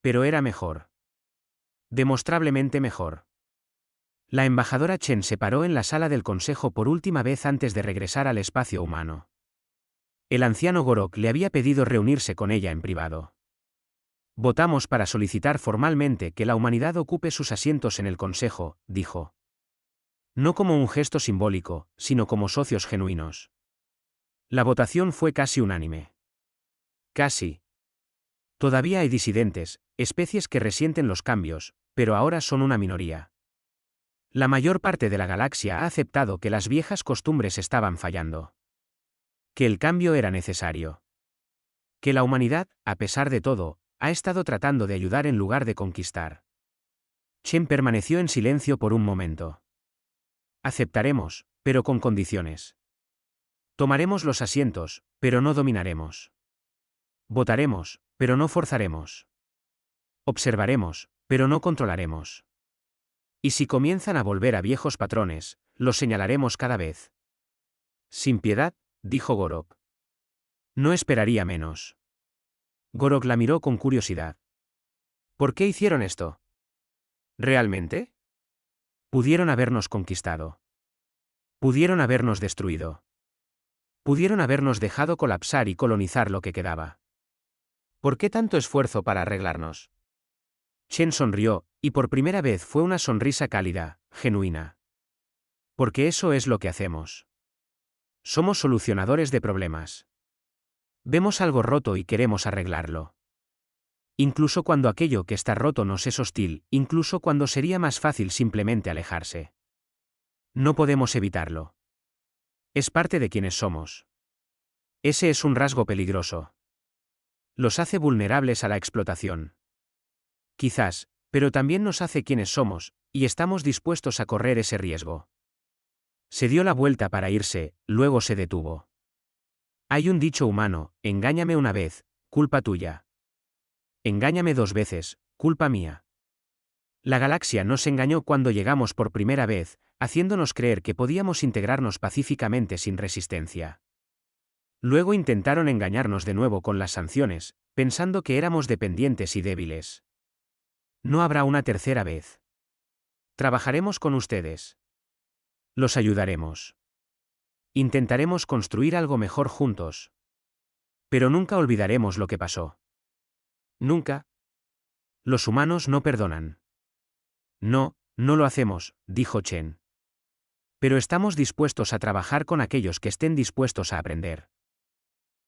Pero era mejor. Demostrablemente mejor. La embajadora Chen se paró en la sala del consejo por última vez antes de regresar al espacio humano. El anciano Gorok le había pedido reunirse con ella en privado. Votamos para solicitar formalmente que la humanidad ocupe sus asientos en el consejo, dijo. No como un gesto simbólico, sino como socios genuinos. La votación fue casi unánime. Casi. Todavía hay disidentes, especies que resienten los cambios, pero ahora son una minoría. La mayor parte de la galaxia ha aceptado que las viejas costumbres estaban fallando. Que el cambio era necesario. Que la humanidad, a pesar de todo, ha estado tratando de ayudar en lugar de conquistar. Chen permaneció en silencio por un momento. Aceptaremos, pero con condiciones. Tomaremos los asientos, pero no dominaremos. Votaremos, pero no forzaremos. Observaremos, pero no controlaremos. Y si comienzan a volver a viejos patrones, los señalaremos cada vez. Sin piedad, dijo Gorok. No esperaría menos. Gorok la miró con curiosidad. ¿Por qué hicieron esto? ¿Realmente? Pudieron habernos conquistado. Pudieron habernos destruido. Pudieron habernos dejado colapsar y colonizar lo que quedaba. ¿Por qué tanto esfuerzo para arreglarnos? Chen sonrió, y por primera vez fue una sonrisa cálida, genuina. Porque eso es lo que hacemos. Somos solucionadores de problemas. Vemos algo roto y queremos arreglarlo. Incluso cuando aquello que está roto nos es hostil, incluso cuando sería más fácil simplemente alejarse. No podemos evitarlo. Es parte de quienes somos. Ese es un rasgo peligroso. Los hace vulnerables a la explotación. Quizás, pero también nos hace quienes somos, y estamos dispuestos a correr ese riesgo. Se dio la vuelta para irse, luego se detuvo. Hay un dicho humano: engáñame una vez, culpa tuya. Engáñame 2 veces, culpa mía. La galaxia nos engañó cuando llegamos por primera vez, haciéndonos creer que podíamos integrarnos pacíficamente sin resistencia. Luego intentaron engañarnos de nuevo con las sanciones, pensando que éramos dependientes y débiles. No habrá una tercera vez. Trabajaremos con ustedes. Los ayudaremos. Intentaremos construir algo mejor juntos. Pero nunca olvidaremos lo que pasó. Nunca. Los humanos no perdonan. No, no lo hacemos, dijo Chen. Pero estamos dispuestos a trabajar con aquellos que estén dispuestos a aprender.